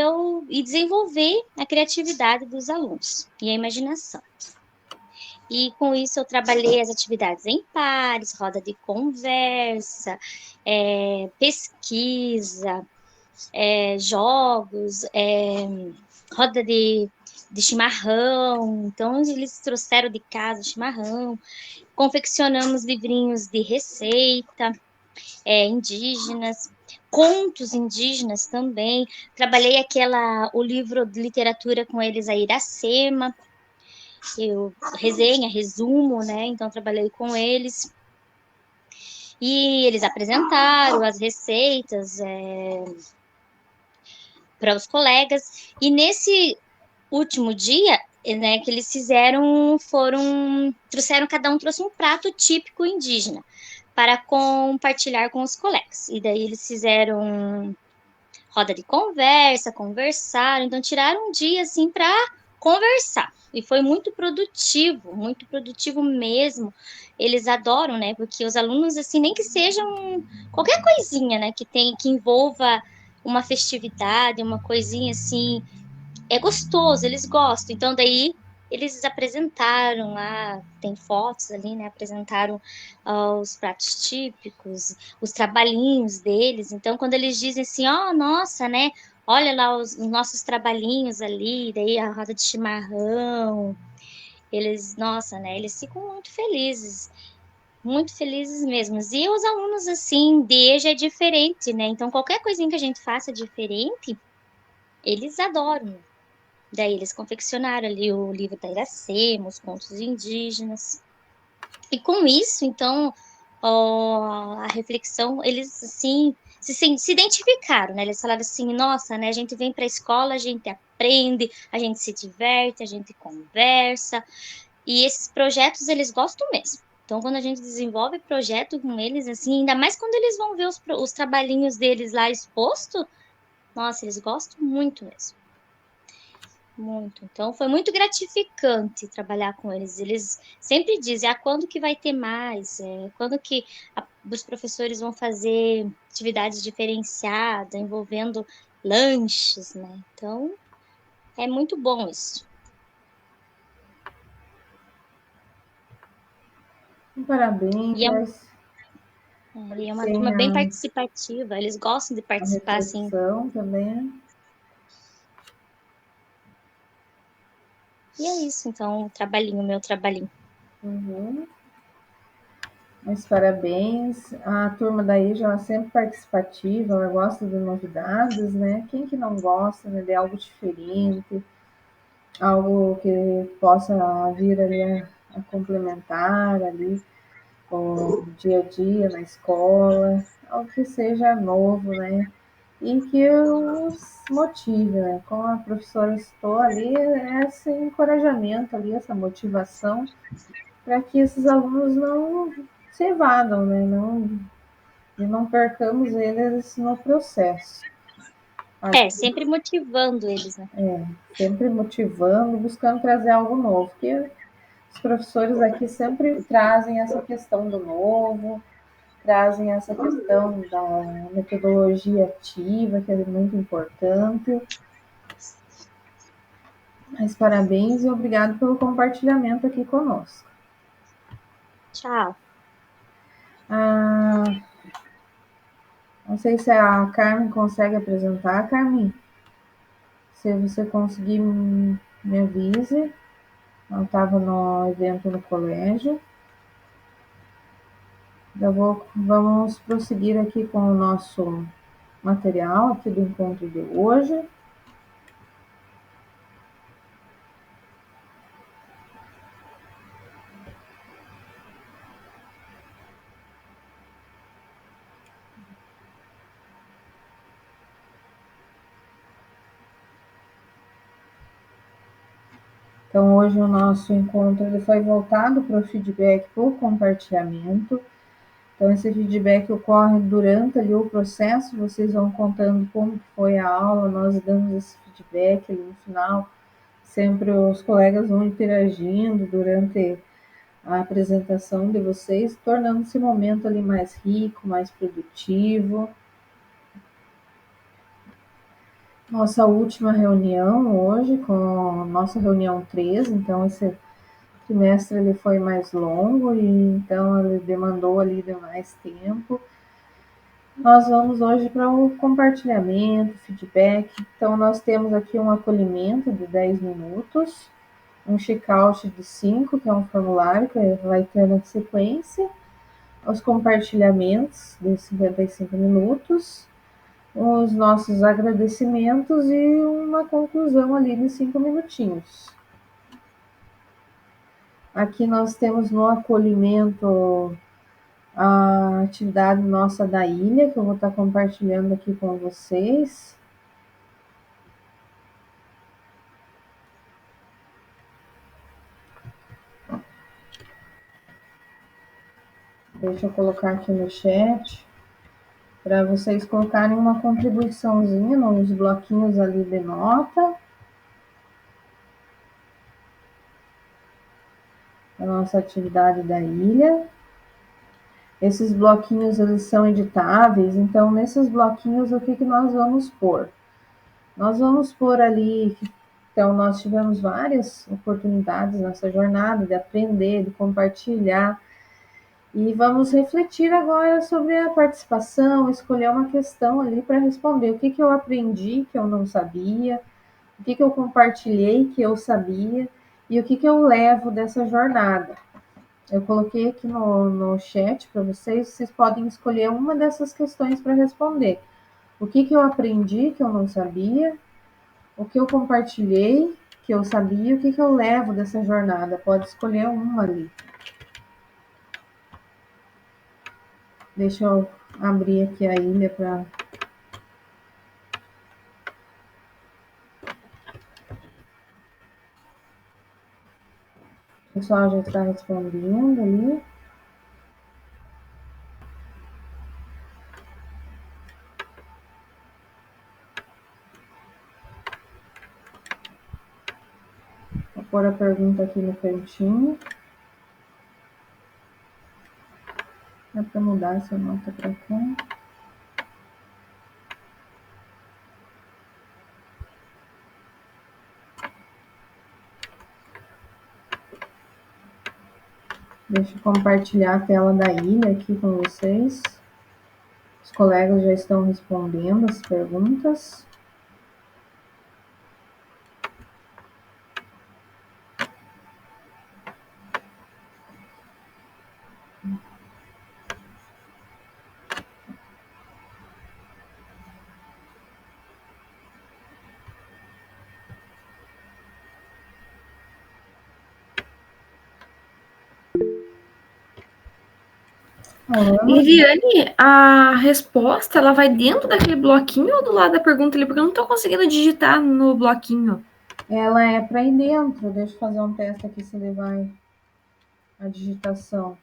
Speaker 7: desenvolver a criatividade dos alunos e a imaginação. E com isso eu trabalhei as atividades em pares, roda de conversa, pesquisa, jogos, roda de chimarrão. Então, eles trouxeram de casa chimarrão, confeccionamos livrinhos de receita, indígenas, contos indígenas também. Trabalhei o livro de literatura com eles, a Iracema, resenha, resumo, né? Então, trabalhei com eles. E eles apresentaram as receitas para os colegas. E nesse último dia, né, que eles cada um trouxe um prato típico indígena para compartilhar com os colegas. E daí eles fizeram roda de conversa, conversaram, então tiraram um dia assim para conversar. E foi muito produtivo mesmo. Eles adoram, né? Porque os alunos, assim, nem que sejam qualquer coisinha, né, que envolva uma festividade, uma coisinha assim, é gostoso, eles gostam. Então, daí, eles apresentaram lá, tem fotos ali, né? Apresentaram os pratos típicos, os trabalhinhos deles. Então, quando eles dizem assim, nossa, né? Olha lá os nossos trabalhinhos ali, daí a roda de chimarrão. Nossa, né? Eles ficam muito felizes mesmo. E os alunos, assim, desde é diferente, né? Então, qualquer coisinha que a gente faça diferente, eles adoram. Daí eles confeccionaram ali o livro da Iracema, os contos indígenas. E com isso, então, a reflexão, eles, assim, se identificaram, né? Eles falaram assim, nossa, né? A gente vem para a escola, a gente aprende, a gente se diverte, a gente conversa. E esses projetos, eles gostam mesmo. Então, quando a gente desenvolve projeto com eles, assim, ainda mais quando eles vão ver os trabalhinhos deles lá exposto, nossa, eles gostam muito mesmo. Muito. Então, foi muito gratificante trabalhar com eles. Eles sempre dizem, quando que vai ter mais? Quando que os professores vão fazer atividades diferenciadas, envolvendo lanches, né? Então, é muito bom isso.
Speaker 1: Parabéns.
Speaker 7: E é uma turma bem participativa. Eles gostam de participar, assim.
Speaker 1: Também.
Speaker 7: E é isso, então, meu trabalhinho.
Speaker 1: Uhum. Mas parabéns. A turma da EJA é sempre participativa, ela gosta de novidades, né? Quem que não gosta, né, de algo diferente, algo que possa vir ali a complementar ali o dia a dia na escola, algo que seja novo, né? E que os motive, né? Como a professora citou ali, esse encorajamento ali, essa motivação para que esses alunos não se evadam, né? E não percamos eles no processo.
Speaker 7: Sempre motivando eles, né?
Speaker 1: Sempre motivando, buscando trazer algo novo, porque os professores aqui sempre trazem essa questão do novo, trazem essa questão da metodologia ativa, que é muito importante. Mas parabéns e obrigado pelo compartilhamento aqui conosco.
Speaker 7: Tchau.
Speaker 1: Não sei se a Carmen consegue apresentar. Carmen, se você conseguir, me avise. Eu estava no evento no colégio. Vamos prosseguir aqui com o nosso material aqui do encontro de hoje. Então, hoje o nosso encontro ele foi voltado para o feedback por compartilhamento. Então, esse feedback ocorre durante ali o processo, vocês vão contando como foi a aula, nós damos esse feedback ali no final. Sempre os colegas vão interagindo durante a apresentação de vocês, tornando esse momento ali mais rico, mais produtivo. Nossa última reunião hoje, com nossa reunião 13, então esse trimestre ele foi mais longo e então ele demandou ali de mais tempo. Nós vamos hoje para o compartilhamento, feedback. Então, nós temos aqui um acolhimento de 10 minutos, um check-out de 5, que é um formulário que vai ter na sequência, os compartilhamentos de 55 minutos, os nossos agradecimentos e uma conclusão ali de 5 minutinhos. Aqui nós temos no acolhimento a atividade nossa da ilha, que eu vou estar compartilhando aqui com vocês. Deixa eu colocar aqui no chat, para vocês colocarem uma contribuiçãozinha nos bloquinhos ali de nota. A nossa atividade da ilha. Esses bloquinhos, eles são editáveis, então nesses bloquinhos o que nós vamos pôr? Nós vamos pôr ali, então nós tivemos várias oportunidades nessa jornada de aprender, de compartilhar, e vamos refletir agora sobre a participação, escolher uma questão ali para responder. O que eu aprendi que eu não sabia, o que eu compartilhei que eu sabia, e o que eu levo dessa jornada. Eu coloquei aqui no chat para vocês podem escolher uma dessas questões para responder. O que eu aprendi que eu não sabia, o que eu compartilhei que eu sabia, o que eu levo dessa jornada. Pode escolher uma ali. Deixa eu abrir aqui a ilha para... O pessoal já está respondendo ali. Vou pôr a pergunta aqui no cantinho. Dá para mudar essa nota para cá. Deixa eu compartilhar a tela da ilha aqui com vocês. Os colegas já estão respondendo as perguntas.
Speaker 4: Liliane, a resposta, ela vai dentro daquele bloquinho ou do lado da pergunta ali? Porque eu não estou conseguindo digitar no bloquinho.
Speaker 1: Ela é para ir dentro. Deixa eu fazer um teste aqui se ele vai a digitação.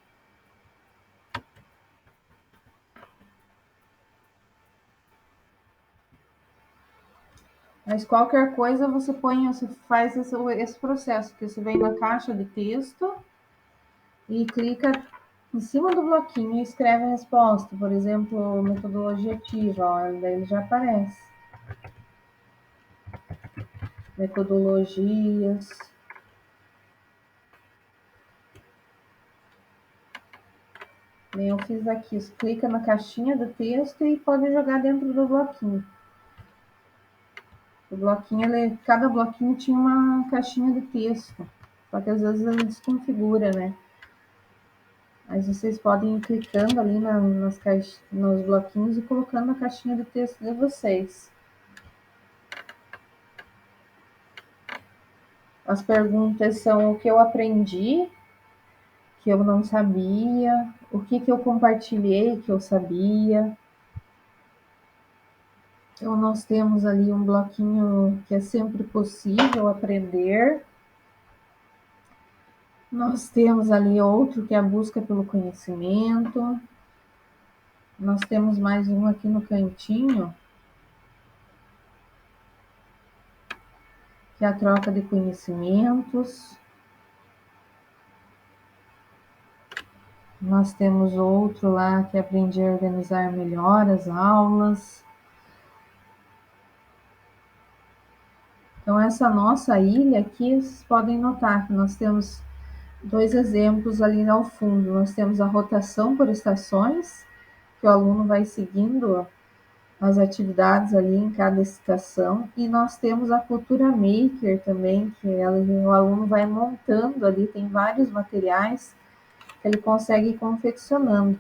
Speaker 1: Mas qualquer coisa você faz esse processo, que você vem na caixa de texto e clica em cima do bloquinho e escreve a resposta. Por exemplo, metodologia ativa, ó, daí ele já aparece. Metodologias. Nem eu fiz aqui. Você clica na caixinha do texto e pode jogar dentro do bloquinho. O bloquinho, cada bloquinho tinha uma caixinha de texto. Só que às vezes ele desconfigura, né? Mas vocês podem ir clicando ali nos bloquinhos e colocando na caixinha de texto de vocês. As perguntas são o que eu aprendi, que eu não sabia, o que eu compartilhei que eu sabia. Então, nós temos ali um bloquinho que é sempre possível aprender. Nós temos ali outro que é a busca pelo conhecimento. Nós temos mais um aqui no cantinho, que é a troca de conhecimentos. Nós temos outro lá que aprendi a organizar melhor as aulas. Então, essa nossa ilha aqui, vocês podem notar que nós temos dois exemplos ali ao fundo. Nós temos a rotação por estações, que o aluno vai seguindo as atividades ali em cada estação, e nós temos a cultura maker também, que o aluno vai montando ali, tem vários materiais que ele consegue ir confeccionando.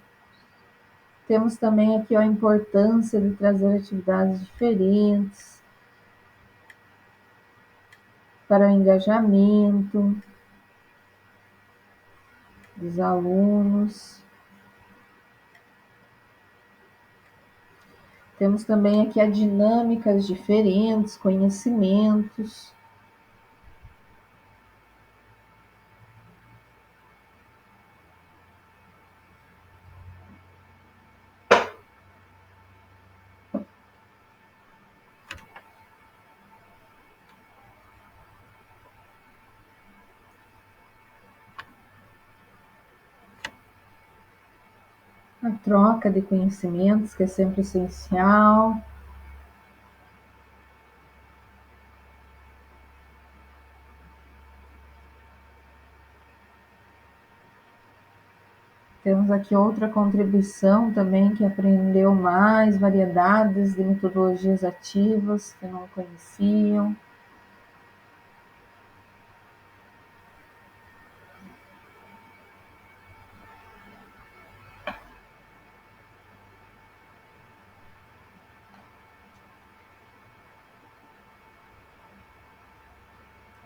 Speaker 1: Temos também aqui a importância de trazer atividades diferentes para o engajamento dos alunos. Temos também aqui as dinâmicas diferentes, conhecimentos. A troca de conhecimentos, que é sempre essencial. Temos aqui outra contribuição também, que aprendeu mais variedades de metodologias ativas que não conheciam.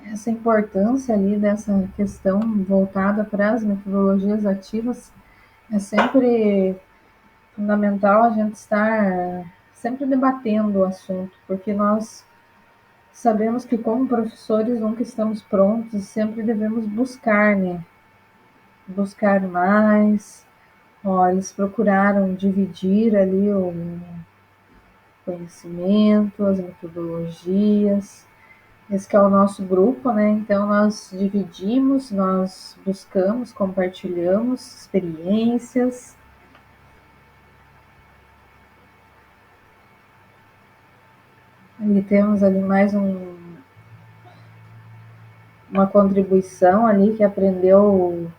Speaker 1: Essa importância ali dessa questão voltada para as metodologias ativas é sempre fundamental a gente estar sempre debatendo o assunto, porque nós sabemos que como professores nunca estamos prontos, sempre devemos buscar, né? Buscar mais. Ó, eles procuraram dividir ali o conhecimento, as metodologias. Esse que é o nosso grupo, né? Então nós dividimos, nós buscamos, compartilhamos experiências. E temos ali mais uma contribuição ali que aprendeu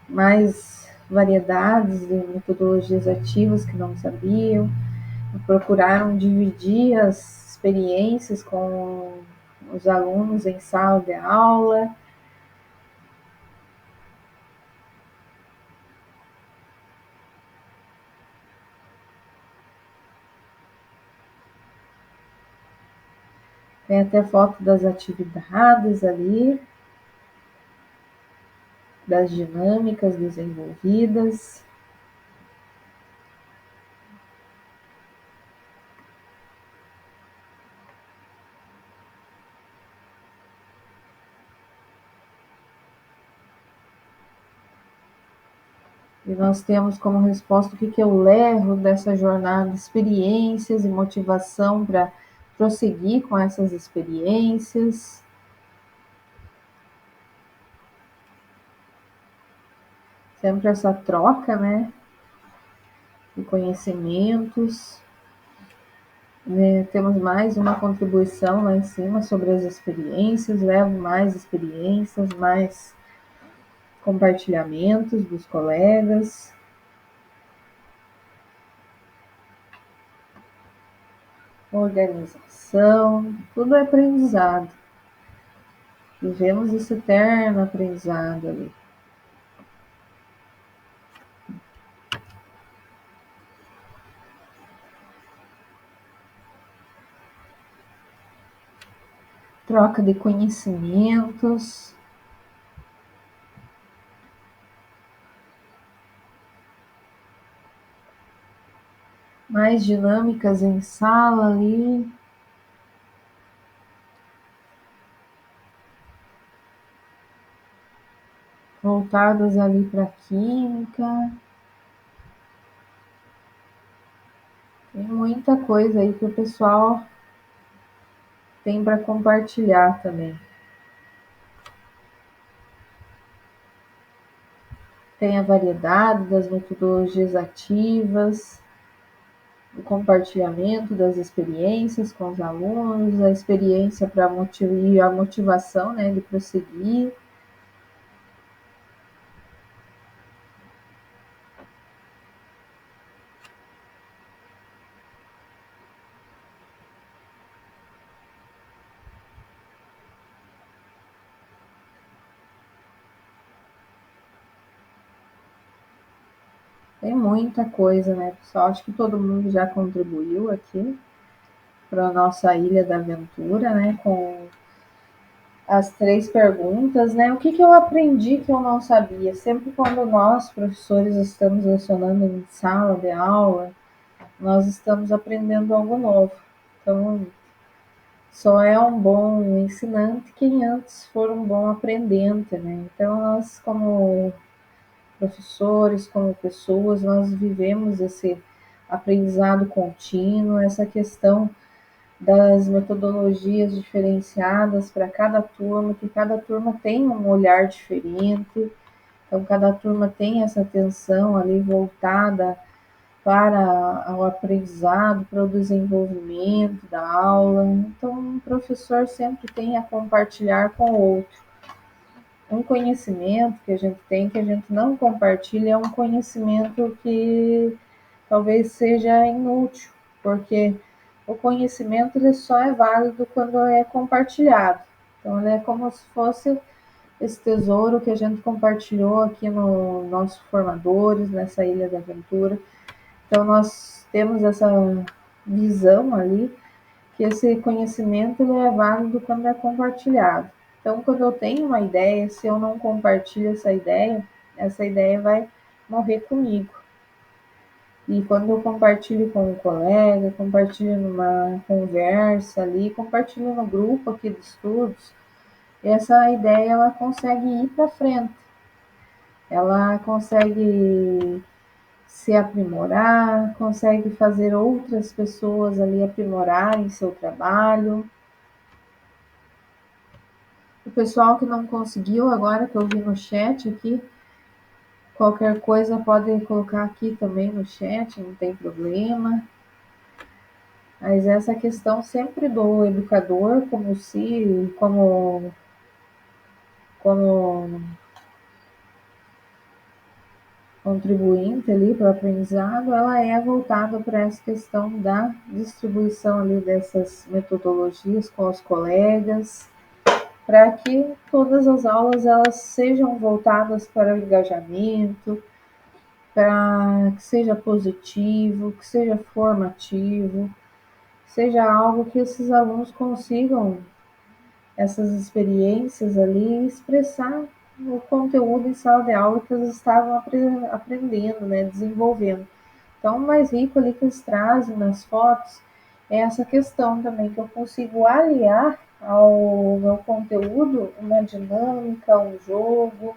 Speaker 1: mais variedades de metodologias ativas que não sabiam, procuraram dividir as experiências com os alunos em sala de aula. Tem até foto das atividades ali, das dinâmicas desenvolvidas. E nós temos como resposta o que eu levo dessa jornada, experiências e motivação para prosseguir com essas experiências. Sempre essa troca, né, de conhecimentos. Temos mais uma contribuição lá em cima sobre as experiências, levo mais experiências, mais compartilhamentos dos colegas. Organização, tudo é aprendizado. Vivemos esse eterno aprendizado ali. Troca de conhecimentos. Mais dinâmicas em sala ali. Voltadas ali para a química. Tem muita coisa aí que o pessoal tem para compartilhar também. Tem a variedade das metodologias ativas, o compartilhamento das experiências com os alunos, a experiência para motivar, a motivação, né, de prosseguir. Tem muita coisa, né, pessoal? Acho que todo mundo já contribuiu aqui para a nossa Ilha da Aventura, né, com as 3 perguntas, né? O que que eu aprendi que eu não sabia? Sempre quando nós, professores, estamos lecionando em sala de aula, nós estamos aprendendo algo novo. Então, só é um bom ensinante quem antes for um bom aprendente, né? Então, nós, como professores, como pessoas, nós vivemos esse aprendizado contínuo, essa questão das metodologias diferenciadas para cada turma, que cada turma tem um olhar diferente, então cada turma tem essa atenção ali voltada para o aprendizado, para o desenvolvimento da aula. Então, um professor sempre tem a compartilhar com o outro. Um conhecimento que a gente tem, que a gente não compartilha, é um conhecimento que talvez seja inútil, porque o conhecimento ele só é válido quando é compartilhado. Então, ele é como se fosse esse tesouro que a gente compartilhou aqui no nosso Formadores, nessa Ilha da Aventura. Então, nós temos essa visão ali que esse conhecimento ele é válido quando é compartilhado. Então, quando eu tenho uma ideia, se eu não compartilho essa ideia vai morrer comigo. E quando eu compartilho com um colega, compartilho numa conversa ali, compartilho no grupo aqui de estudos, essa ideia ela consegue ir para frente. Ela consegue se aprimorar, consegue fazer outras pessoas ali aprimorarem seu trabalho. O pessoal que não conseguiu agora, que eu vi no chat aqui, qualquer coisa pode colocar aqui também no chat, não tem problema. Mas essa questão sempre do educador como contribuinte ali para o aprendizado, ela é voltada para essa questão da distribuição ali dessas metodologias com os colegas, para que todas as aulas elas sejam voltadas para o engajamento, para que seja positivo, que seja formativo, seja algo que esses alunos consigam essas experiências ali e expressar o conteúdo em sala de aula que eles estavam aprendendo, né, desenvolvendo. Então, o mais rico ali que eles trazem nas fotos é essa questão também, que eu consigo aliar ao meu conteúdo uma dinâmica, um jogo,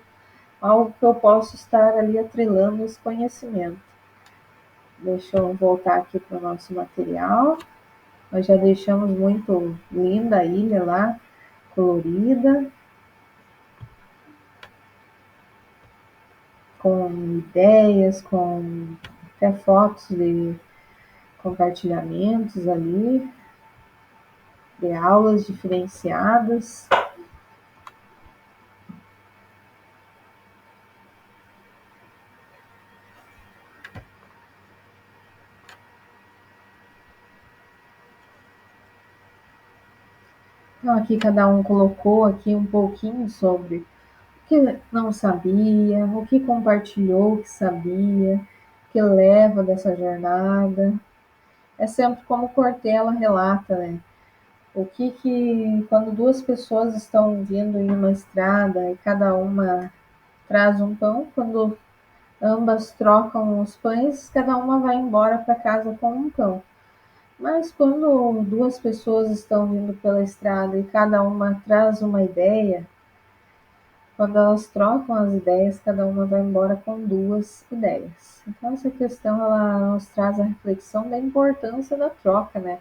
Speaker 1: algo que eu posso estar ali atrelando esse conhecimento. Deixa eu voltar aqui para o nosso material. Nós já deixamos muito linda a ilha lá, colorida, com ideias, com até fotos de compartilhamentos ali, de aulas diferenciadas. Então, aqui cada um colocou aqui um pouquinho sobre o que não sabia, o que compartilhou que sabia, o que leva dessa jornada. É sempre como Cortella relata, né? O que quando 2 pessoas estão vindo em uma estrada e cada uma traz um pão, quando ambas trocam os pães, cada uma vai embora para casa com um pão. Mas quando 2 pessoas estão vindo pela estrada e cada uma traz uma ideia, quando elas trocam as ideias, cada uma vai embora com 2 ideias. Então, essa questão ela nos traz a reflexão da importância da troca, né?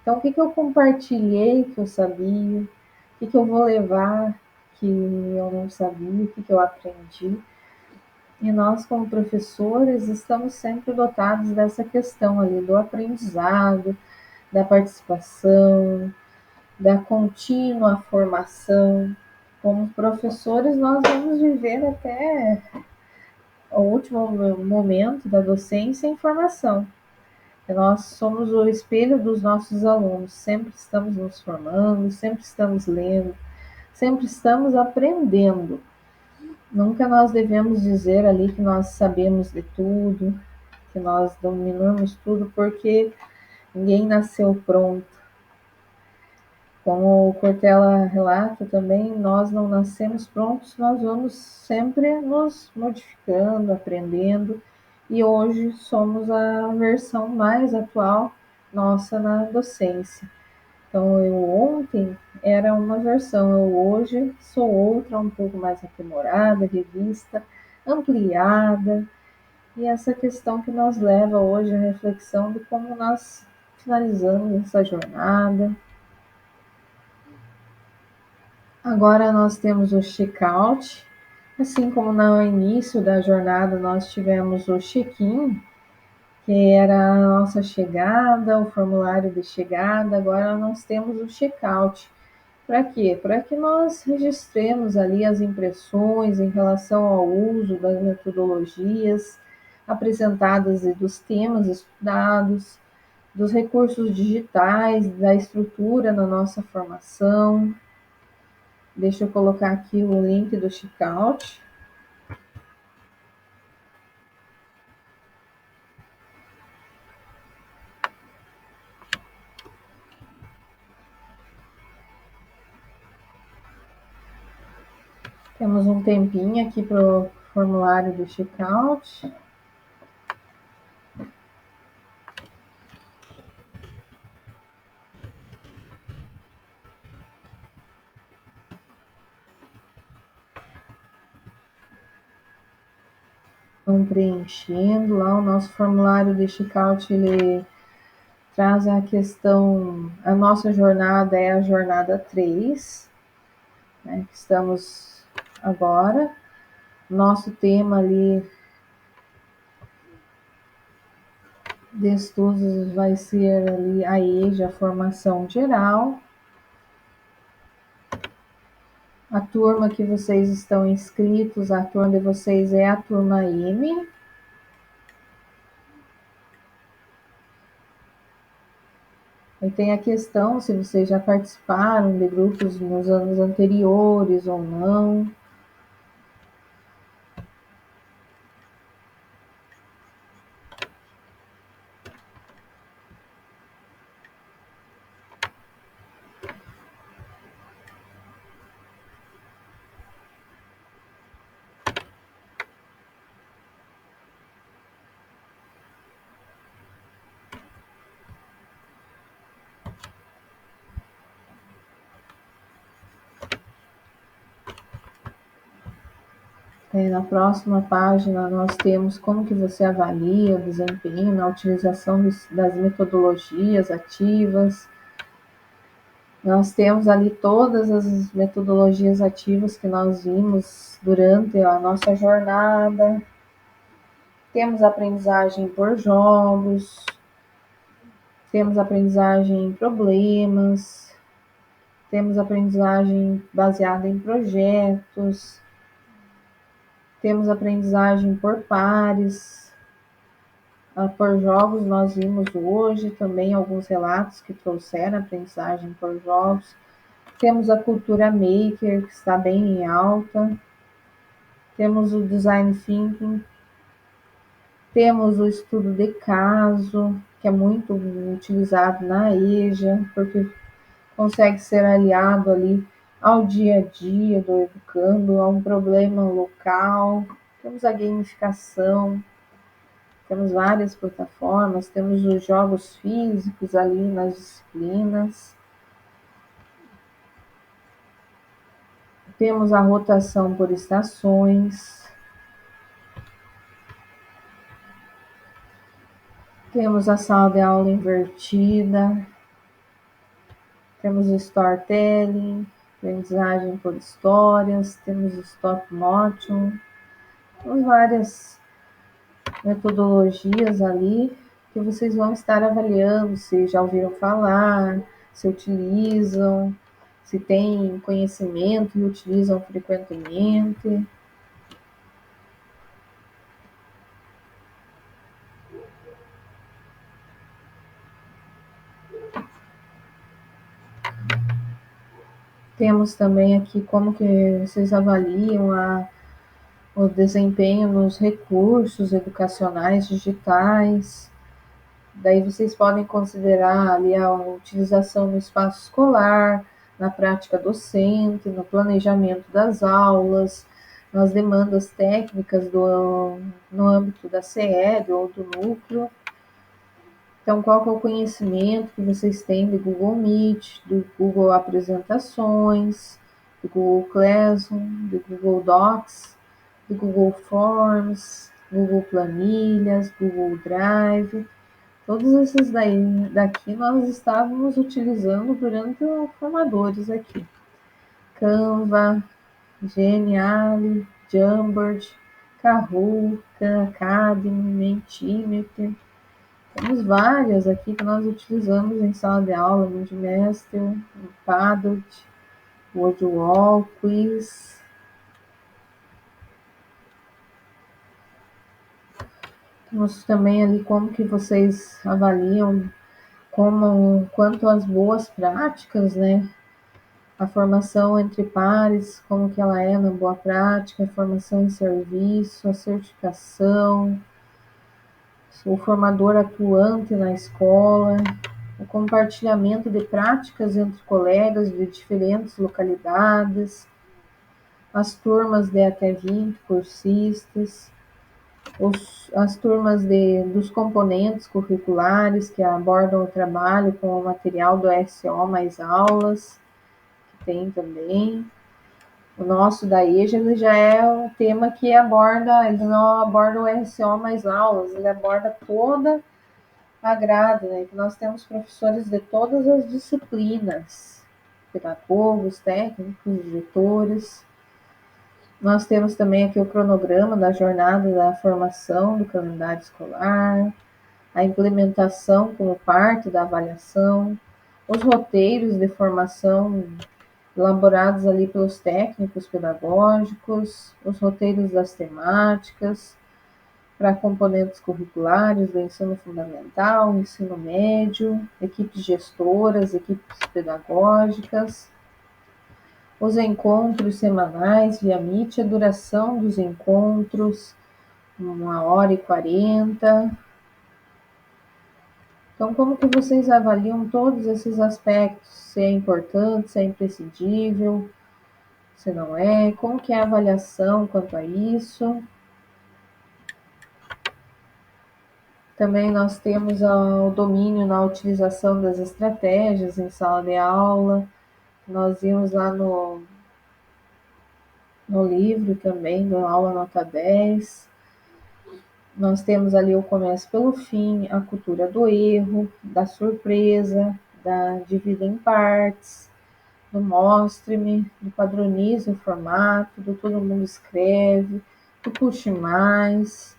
Speaker 1: Então, o que eu compartilhei que eu sabia, o que eu vou levar que eu não sabia, o que eu aprendi. E nós, como professores, estamos sempre dotados dessa questão ali do aprendizado, da participação, da contínua formação. Como professores, nós vamos viver até o último momento da docência em formação. Nós somos o espelho dos nossos alunos, sempre estamos nos formando, sempre estamos lendo, sempre estamos aprendendo. Nunca nós devemos dizer ali que nós sabemos de tudo, que nós dominamos tudo, porque ninguém nasceu pronto. Como o Cortella relata também, nós não nascemos prontos, nós vamos sempre nos modificando, aprendendo, e hoje somos a versão mais atual nossa na docência. Então, eu ontem era uma versão, eu hoje sou outra, um pouco mais aprimorada, revista, ampliada, e essa questão que nos leva hoje à reflexão de como nós finalizamos essa jornada. Agora nós temos o check-out, assim como no início da jornada nós tivemos o check-in, que era a nossa chegada, o formulário de chegada, agora nós temos o check-out. Para quê? Para que nós registremos ali as impressões em relação ao uso das metodologias apresentadas e dos temas estudados, dos recursos digitais, da estrutura na nossa formação. Deixa eu colocar aqui o link do checkout. Temos um tempinho aqui para o formulário do checkout. Estão preenchendo lá o nosso formulário de checkout, ele traz a questão, a nossa jornada é a jornada 3, né, que estamos agora. Nosso tema ali de estudos vai ser ali a EJA, a formação geral. A turma que vocês estão inscritos, a turma de vocês é a turma M. E tem a questão se vocês já participaram de grupos nos anos anteriores ou não. Na próxima página nós temos como que você avalia o desempenho na utilização das metodologias ativas. Nós temos ali todas as metodologias ativas que nós vimos durante a nossa jornada. Temos aprendizagem por jogos, temos aprendizagem em problemas, temos aprendizagem baseada em projetos, temos aprendizagem por pares, por jogos nós vimos hoje também alguns relatos que trouxeram aprendizagem por jogos. Temos a cultura maker, que está bem em alta. Temos o design thinking. Temos o estudo de caso, que é muito utilizado na EJA, porque consegue ser aliado ali ao dia a dia do educando, a um problema local. Temos a gamificação, temos várias plataformas, temos os jogos físicos ali nas disciplinas. Temos a rotação por estações. Temos a sala de aula invertida. Temos o storytelling, aprendizagem por histórias. Temos o stop motion. Temos várias metodologias ali que vocês vão estar avaliando, se já ouviram falar, se utilizam, se têm conhecimento e utilizam frequentemente. Temos também aqui como que vocês avaliam o desempenho nos recursos educacionais digitais. Daí vocês podem considerar ali a utilização no espaço escolar, na prática docente, no planejamento das aulas, nas demandas técnicas no âmbito da SEEB ou do núcleo. Então, qual que é o conhecimento que vocês têm do Google Meet, do Google Apresentações, do Google Classroom, do Google Docs, do Google Forms, Google Planilhas, Google Drive. Todos esses daqui nós estávamos utilizando durante os formadores aqui. Canva, Geniali, Jamboard, Kahoot, Khan Academy, Mentimeter. Temos várias aqui que nós utilizamos em sala de aula, Mentimeter, Padlet, Wordwall, Quiz. Temos também ali como que vocês avaliam quanto às boas práticas, né? A formação entre pares, como que ela é na boa prática, a formação em serviço, a certificação, o formador atuante na escola, o compartilhamento de práticas entre colegas de diferentes localidades, as turmas de até 20 cursistas, as turmas dos componentes curriculares que abordam o trabalho com o material do SO mais aulas, que tem também. O nosso da EJA, ele já é um tema que ele não aborda o SO mais aulas, ele aborda toda a grade, né? Que nós temos professores de todas as disciplinas, pedagogos, técnicos, diretores. Nós temos também aqui o cronograma da jornada da formação do calendário escolar, a implementação como parte da avaliação, os roteiros de formação elaborados ali pelos técnicos pedagógicos, os roteiros das temáticas para componentes curriculares do ensino fundamental, ensino médio, equipes gestoras, equipes pedagógicas, os encontros semanais via Meet, a duração dos encontros, 1h40. Então, como que vocês avaliam todos esses aspectos? Se é importante, se é imprescindível, se não é? Como que é a avaliação quanto a isso? Também nós temos o domínio na utilização das estratégias em sala de aula. Nós vimos lá no livro também, do Aula Nota 10. Nós temos ali o começo pelo fim, a cultura do erro, da surpresa, da divida em partes, do mostre-me, do padronize o formato, do todo mundo escreve, do puxe mais,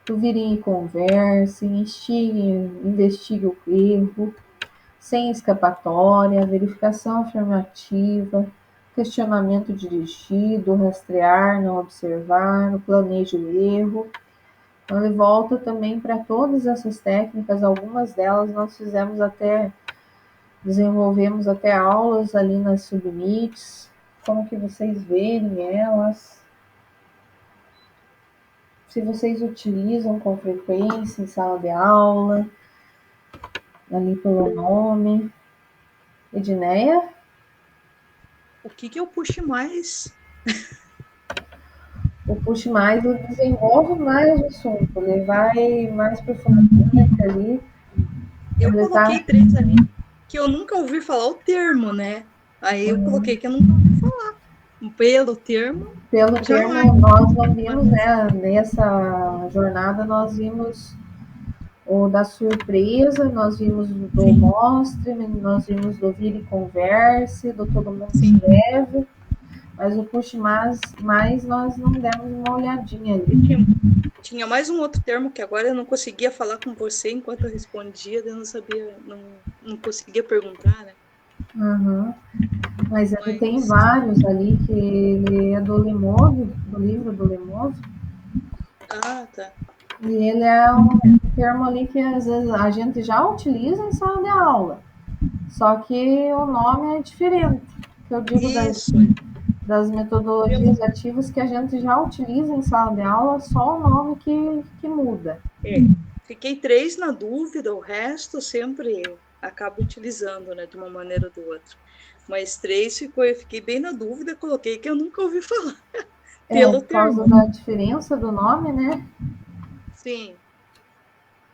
Speaker 1: do virem e converse, investigue o erro, sem escapatória, verificação afirmativa, questionamento dirigido, rastrear, não observar, no planeje o erro. Então, ele volta também para todas essas técnicas, algumas delas nós desenvolvemos até aulas ali nas submits, como que vocês verem elas, se vocês utilizam com frequência em sala de aula, ali pelo nome. Edneia?
Speaker 5: O que eu puxo mais?
Speaker 1: O Puxe Mais, ele desenvolve mais o assunto, ele vai mais profundamente ali.
Speaker 5: Eu coloquei 3 ali que eu nunca ouvi falar o termo, né? Aí eu coloquei que eu nunca ouvi falar. Pelo termo,
Speaker 1: nós não vimos, né? Nessa jornada nós vimos o da surpresa, nós vimos do mostre, nós vimos do vire e converse, do todo mundo escreve, mas o Puxe mais nós não demos uma olhadinha ali.
Speaker 5: Tinha mais um outro termo que agora eu não conseguia falar com você enquanto eu respondia, eu não sabia, não conseguia perguntar, né?
Speaker 1: Uhum. Mas tem vários ali que ele é do Lemove, do livro do Lemove.
Speaker 5: Ah, tá.
Speaker 1: E ele é um termo ali que às vezes a gente já utiliza em sala de das metodologias ativas que a gente já utiliza em sala de aula, só o nome que muda.
Speaker 5: Fiquei 3 na dúvida, o resto sempre acabo utilizando, né, de uma maneira ou de outra. Mas 3 eu fiquei bem na dúvida, coloquei que eu nunca ouvi falar. Pelo
Speaker 1: Por causa
Speaker 5: termo.
Speaker 1: da diferença do nome, né?
Speaker 5: Sim.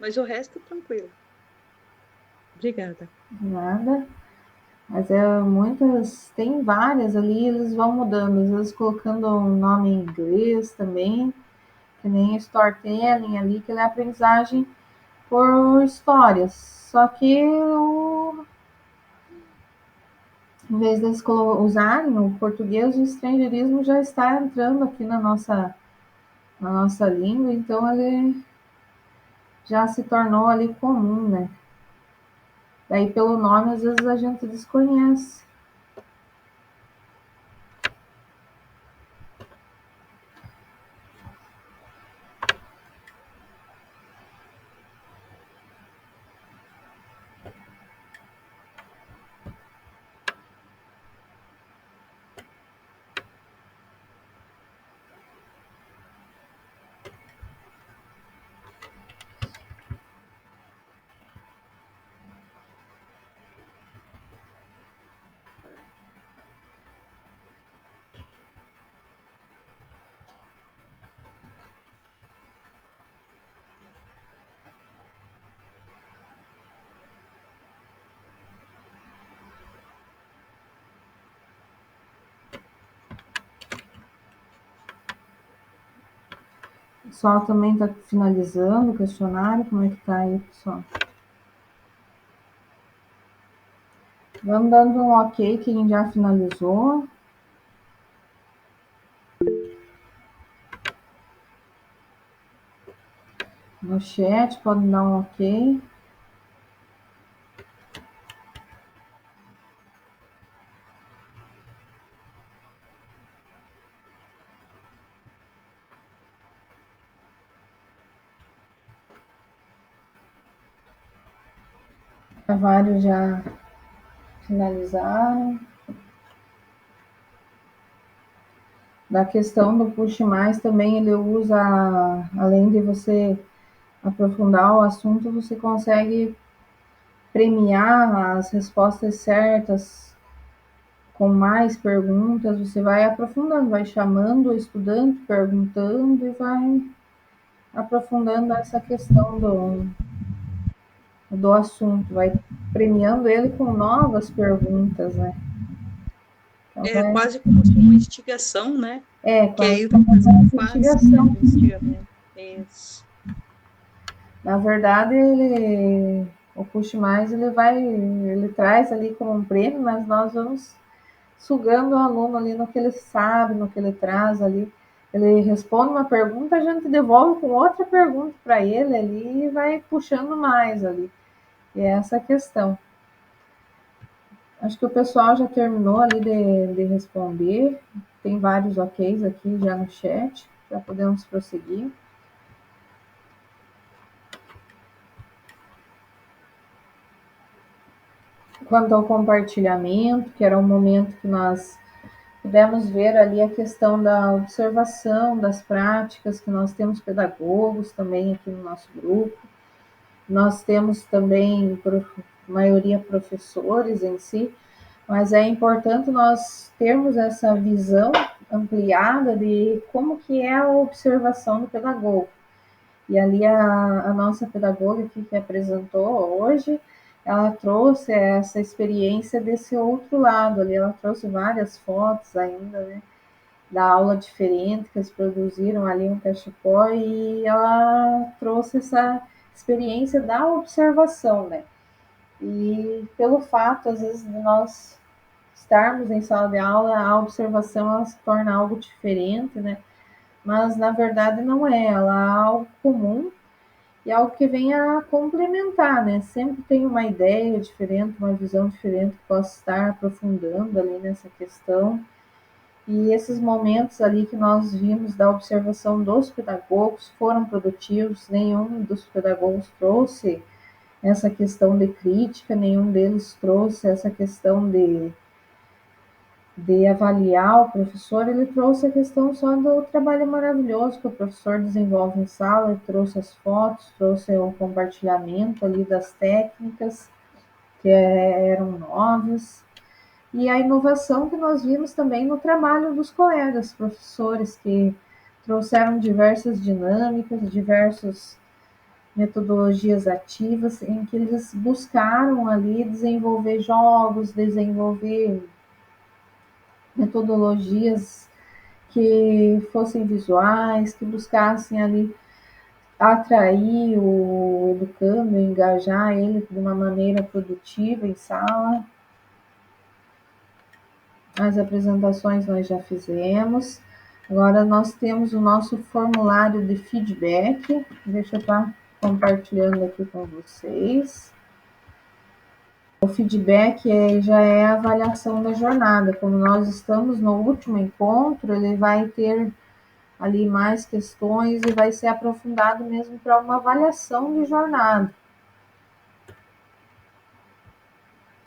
Speaker 5: Mas o resto tranquilo. Obrigada.
Speaker 1: Nada. Mas tem várias ali, eles vão mudando, às vezes colocando um nome em inglês também, que nem storytelling ali, que é a aprendizagem por histórias. Só que em vez deles usarem o português, o estrangeirismo já está entrando aqui na nossa língua, então ele já se tornou ali comum, né? Daí pelo nome, às vezes a gente desconhece. O pessoal também está finalizando o questionário. Como é que tá aí, pessoal? Vamos dando um ok quem já finalizou. No chat, pode dar um ok. Vários já finalizaram. Da questão do Puxe Mais também, ele usa, além de você aprofundar o assunto, você consegue premiar as respostas certas com mais perguntas. Você vai aprofundando, vai chamando o estudante, perguntando e vai aprofundando essa questão do assunto, vai premiando ele com novas perguntas, né? Então,
Speaker 5: quase como uma instigação, né?
Speaker 1: Quase
Speaker 5: que aí
Speaker 1: como uma investigação.
Speaker 5: Isso.
Speaker 1: Na verdade, o Puxe Mais, ele traz ali como um prêmio, mas nós vamos sugando o aluno ali no que ele sabe, no que ele traz ali. Ele responde uma pergunta, a gente devolve com outra pergunta para ele ali e vai puxando mais ali. E é essa a questão. Acho que o pessoal já terminou ali de responder. Tem vários OKs aqui já no chat. Já podemos prosseguir. Quanto ao compartilhamento, que era um momento que nós pudemos ver ali a questão da observação, das práticas, que nós temos pedagogos também aqui no nosso grupo. Nós temos também, maioria, professores em si, mas é importante nós termos essa visão ampliada de como que é a observação do pedagogo. E ali a nossa pedagoga aqui que apresentou hoje, ela trouxe essa experiência desse outro lado ali, ela trouxe várias fotos ainda, né, da aula diferente que eles produziram ali um cachepó, e ela trouxe essa experiência da observação, né, e pelo fato, às vezes, de nós estarmos em sala de aula, a observação ela se torna algo diferente, né, mas na verdade não é, ela é algo comum e algo que vem a complementar, né? Sempre tem uma ideia diferente, uma visão diferente que possa estar aprofundando ali nessa questão. E esses momentos ali que nós vimos da observação dos pedagogos foram produtivos, nenhum dos pedagogos trouxe essa questão de crítica, nenhum deles trouxe essa questão de avaliar o professor, ele trouxe a questão só do trabalho maravilhoso que o professor desenvolve em sala, ele trouxe as fotos, trouxe o compartilhamento ali das técnicas que eram novas, e a inovação que nós vimos também no trabalho dos colegas professores, que trouxeram diversas dinâmicas, diversas metodologias ativas, em que eles buscaram ali desenvolver jogos, desenvolver metodologias que fossem visuais, que buscassem ali atrair o educando, engajar ele de uma maneira produtiva em sala. As apresentações nós já fizemos. Agora nós temos o nosso formulário de feedback. Deixa eu estar compartilhando aqui com vocês. O feedback já é a avaliação da jornada. Como nós estamos no último encontro, ele vai ter ali mais questões e vai ser aprofundado mesmo para uma avaliação de jornada.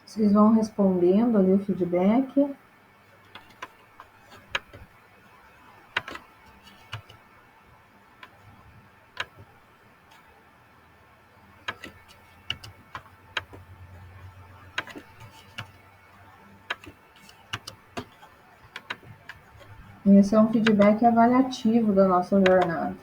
Speaker 1: Vocês vão respondendo ali o feedback. Esse é um feedback avaliativo da nossa jornada.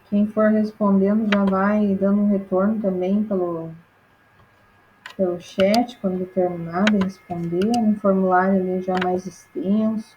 Speaker 1: Quem for respondendo já vai dando um retorno também pelo chat, quando terminar de responder, um formulário ali já mais extenso.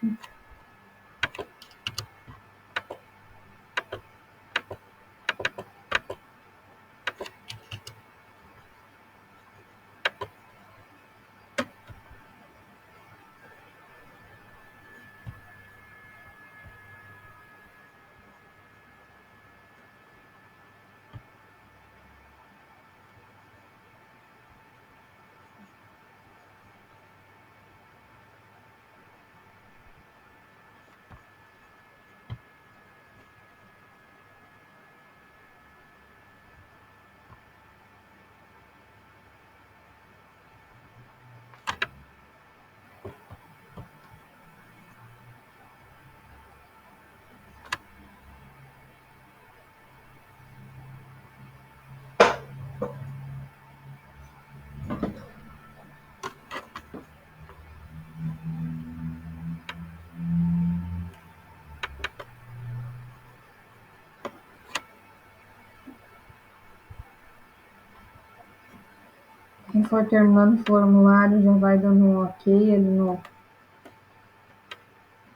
Speaker 1: Quem for terminando o formulário já vai dando um ok ali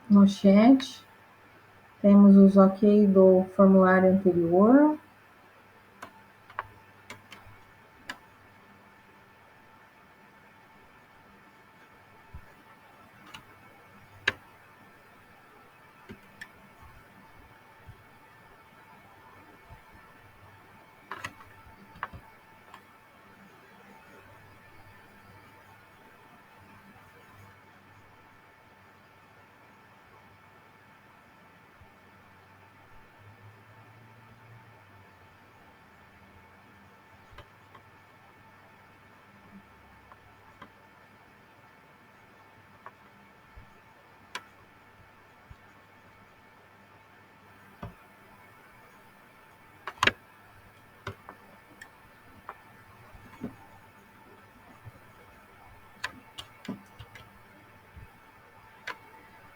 Speaker 1: no chat. Temos os ok do formulário anterior.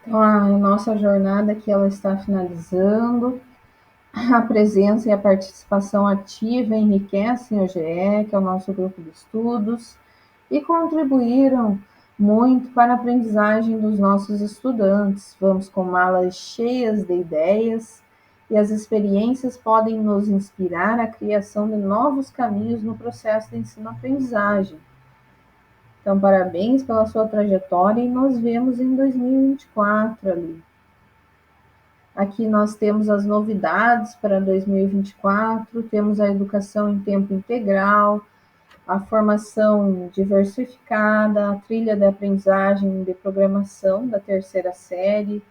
Speaker 1: Então, a nossa jornada aqui ela está finalizando. A presença e a participação ativa enriquecem o GE, que é o nosso grupo de estudos, e contribuíram muito para a aprendizagem dos nossos estudantes. Vamos com malas cheias de ideias e as experiências podem nos inspirar à criação de novos caminhos no processo de ensino-aprendizagem. Então, parabéns pela sua trajetória e nos vemos em 2024 ali. Aqui nós temos as novidades para 2024, temos a educação em tempo integral, a formação diversificada, a trilha de aprendizagem de programação da terceira série,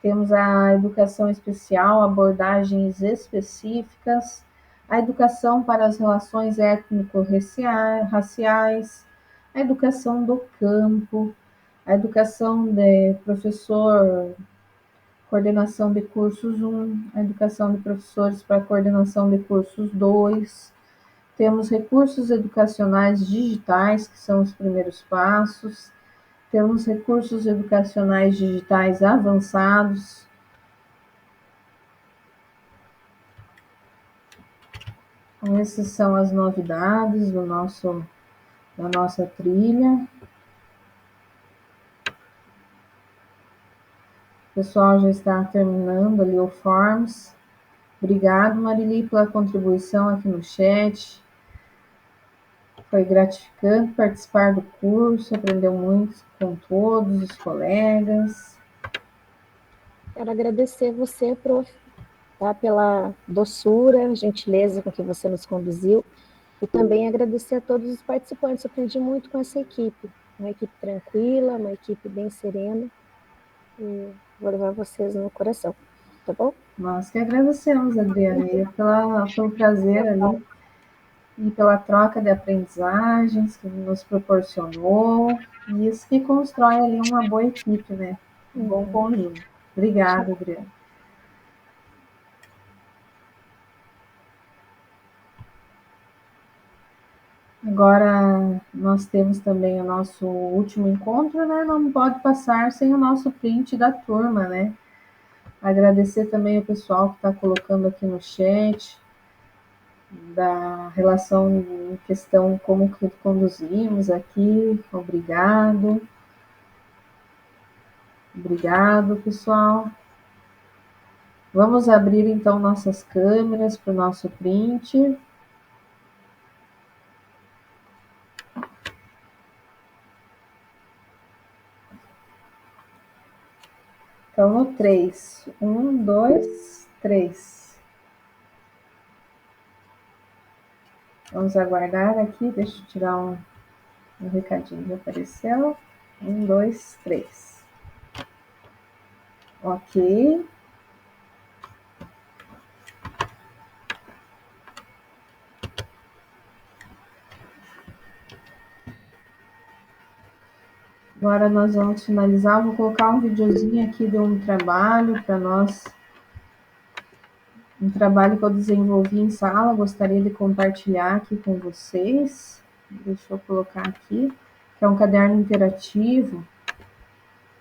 Speaker 1: temos a educação especial, abordagens específicas, a educação para as relações étnico-raciais, a educação do campo, a educação de professor, coordenação de cursos 1, a educação de professores para coordenação de cursos 2, temos recursos educacionais digitais, que são os primeiros passos, temos recursos educacionais digitais avançados. Essas são as novidades da nossa trilha. O pessoal já está terminando ali o Forms. Obrigado, Marili, pela contribuição aqui no chat. Foi gratificante participar do curso, aprendeu muito com todos os colegas.
Speaker 8: Quero agradecer você, prof, tá, pela doçura, gentileza com que você nos conduziu, e também agradecer a todos os participantes. Eu aprendi muito com essa equipe, uma equipe tranquila, uma equipe bem serena, e vou levar vocês no coração, tá bom?
Speaker 1: Nós que agradecemos, Adriana, pelo prazer ali e pela troca de aprendizagens que nos proporcionou, e isso que constrói ali uma boa equipe, né? Um bom conjunto. Obrigada, Adriana. Agora, nós temos também o nosso último encontro, né? Não pode passar sem o nosso print da turma, né? Agradecer também o pessoal que está colocando aqui no chat, da relação em questão, como que conduzimos aqui. Obrigado. Obrigado, pessoal. Vamos abrir, então, nossas câmeras para o nosso print. Então, no 3. 1, 2, 3. Vamos aguardar aqui. Deixa eu tirar um recadinho que apareceu. 1, 2, 3. Ok. Agora nós vamos finalizar. Vou colocar um videozinho aqui de um trabalho para nós. Um trabalho que eu desenvolvi em sala. Gostaria de compartilhar aqui com vocês. Deixa eu colocar aqui. Que é um caderno interativo.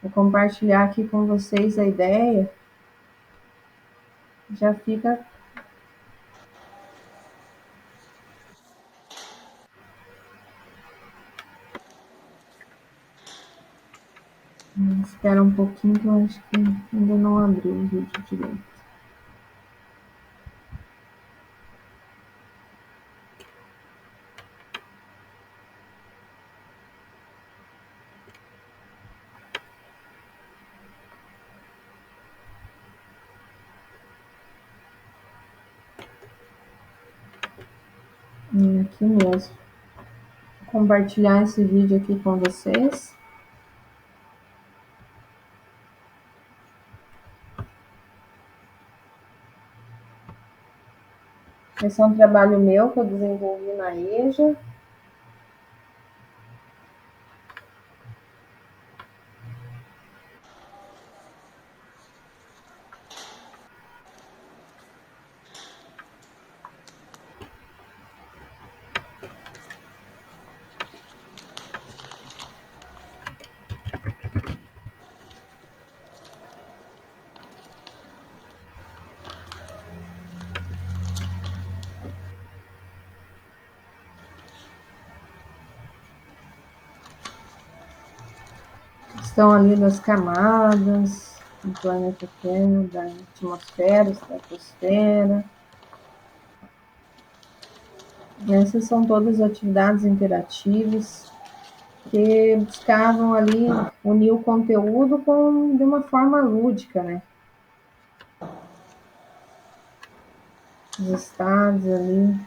Speaker 1: Vou compartilhar aqui com vocês a ideia. Já fica. Espera um pouquinho que eu acho que ainda não abriu o vídeo direito. Aqui mesmo. Vou compartilhar esse vídeo aqui com vocês. Esse é um trabalho meu que eu desenvolvi na EJA. Estão ali nas camadas. do planeta Terra, da atmosfera, estratosfera. Essas são todas atividades interativas que buscavam ali unir o conteúdo de uma forma lúdica, né? Os estados ali,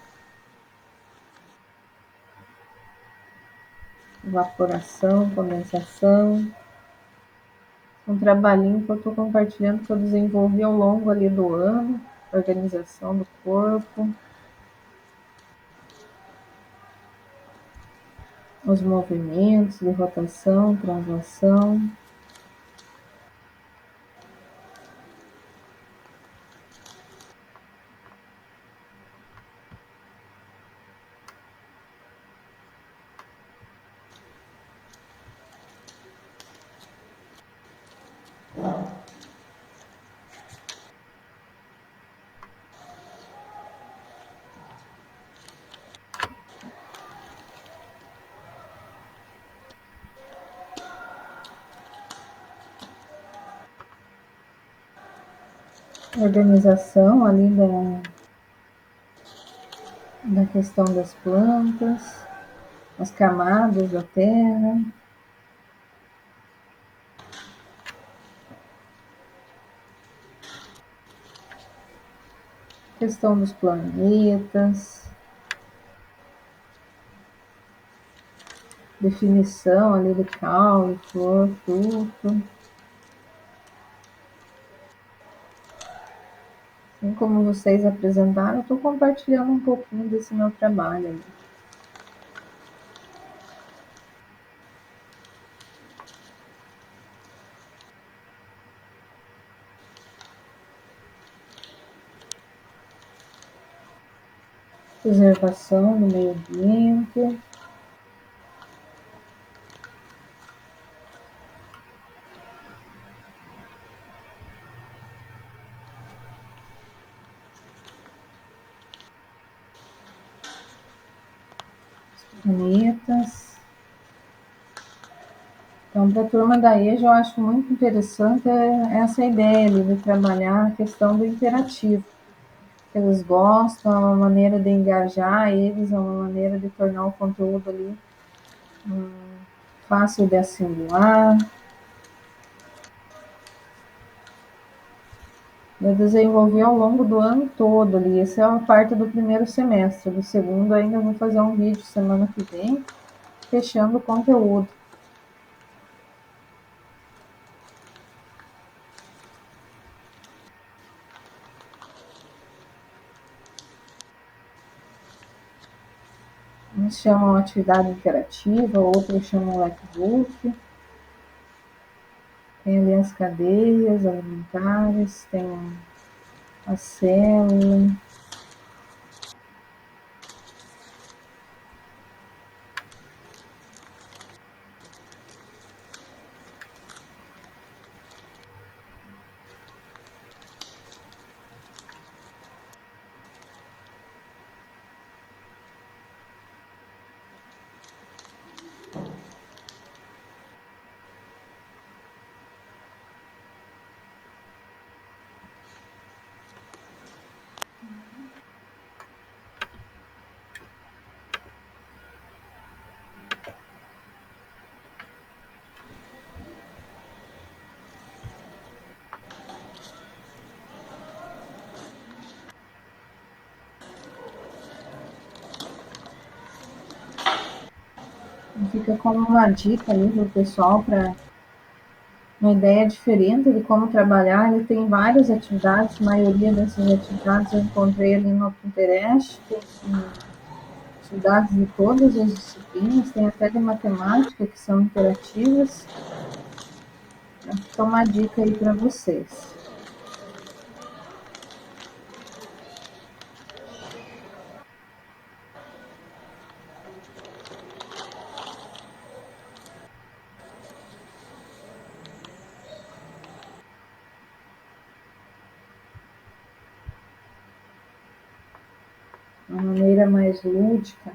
Speaker 1: evaporação, condensação. Um trabalhinho que eu estou compartilhando que eu desenvolvi ao longo ali do ano, organização do corpo, os movimentos de rotação, translação. Organização ali da questão das plantas, as camadas da terra. Questão dos planetas, definição ali de caule, flor, fruto. Assim como vocês apresentaram, eu estou compartilhando um pouquinho desse meu trabalho ali. Preservação do meio ambiente. Planetas. Então, para a turma da EJA, eu acho muito interessante essa ideia ali de trabalhar a questão do interativo. Eles gostam, é uma maneira de engajar eles, é uma maneira de tornar o conteúdo ali fácil de assimilar. Eu desenvolvi ao longo do ano todo ali. Essa é uma parte do primeiro semestre. Do segundo ainda vou fazer um vídeo semana que vem, fechando o conteúdo. Uns chamam atividade interativa, outros chamam Blackbook. Tem ali as cadeias alimentares, tem a célula. Fica como uma dica ali para o pessoal, para uma ideia diferente de como trabalhar. Ele tem várias atividades, a maioria dessas atividades eu encontrei ali no Pinterest, tem atividades de todas as disciplinas, tem até de matemática que são interativas. Fica uma dica aí para vocês. Uma maneira mais lúdica.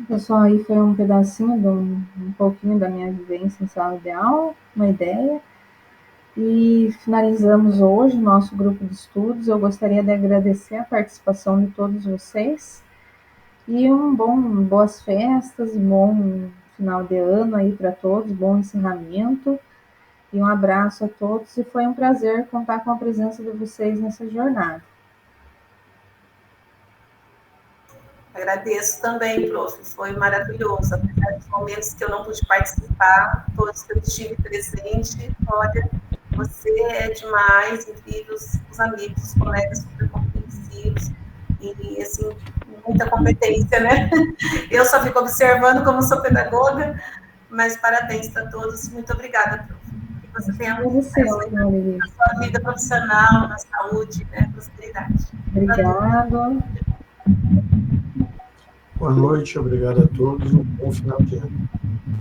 Speaker 1: Pessoal, aí foi um pedacinho, um pouquinho da minha vivência em sala de aula, uma ideia. E finalizamos hoje o nosso grupo de estudos. Eu gostaria de agradecer a participação de todos vocês e boas festas, bom final de ano aí para todos, bom encerramento e um abraço a todos. E foi um prazer contar com a presença de vocês nessa jornada.
Speaker 3: Agradeço também, prof. Foi maravilhoso. Apesar dos momentos que eu não pude participar, todos que eu estive presente, olha, você é demais, incrível, os amigos, os colegas super compreensivos e, assim, muita competência, né? Eu só fico observando como sou pedagoga, mas parabéns para todos. Muito obrigada, prof. Que você tenha muito sucesso na sua vida profissional, na saúde, né? Prosperidade.
Speaker 1: Obrigado.
Speaker 9: Boa noite, obrigado a todos, um bom final de ano.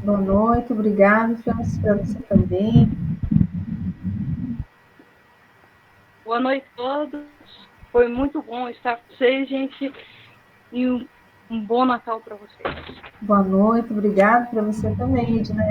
Speaker 1: Boa noite, obrigado, Francis, para você também.
Speaker 10: Boa noite a todos, foi muito bom estar com vocês, gente, e um bom Natal para vocês.
Speaker 1: Boa noite, obrigado para você também, Edna.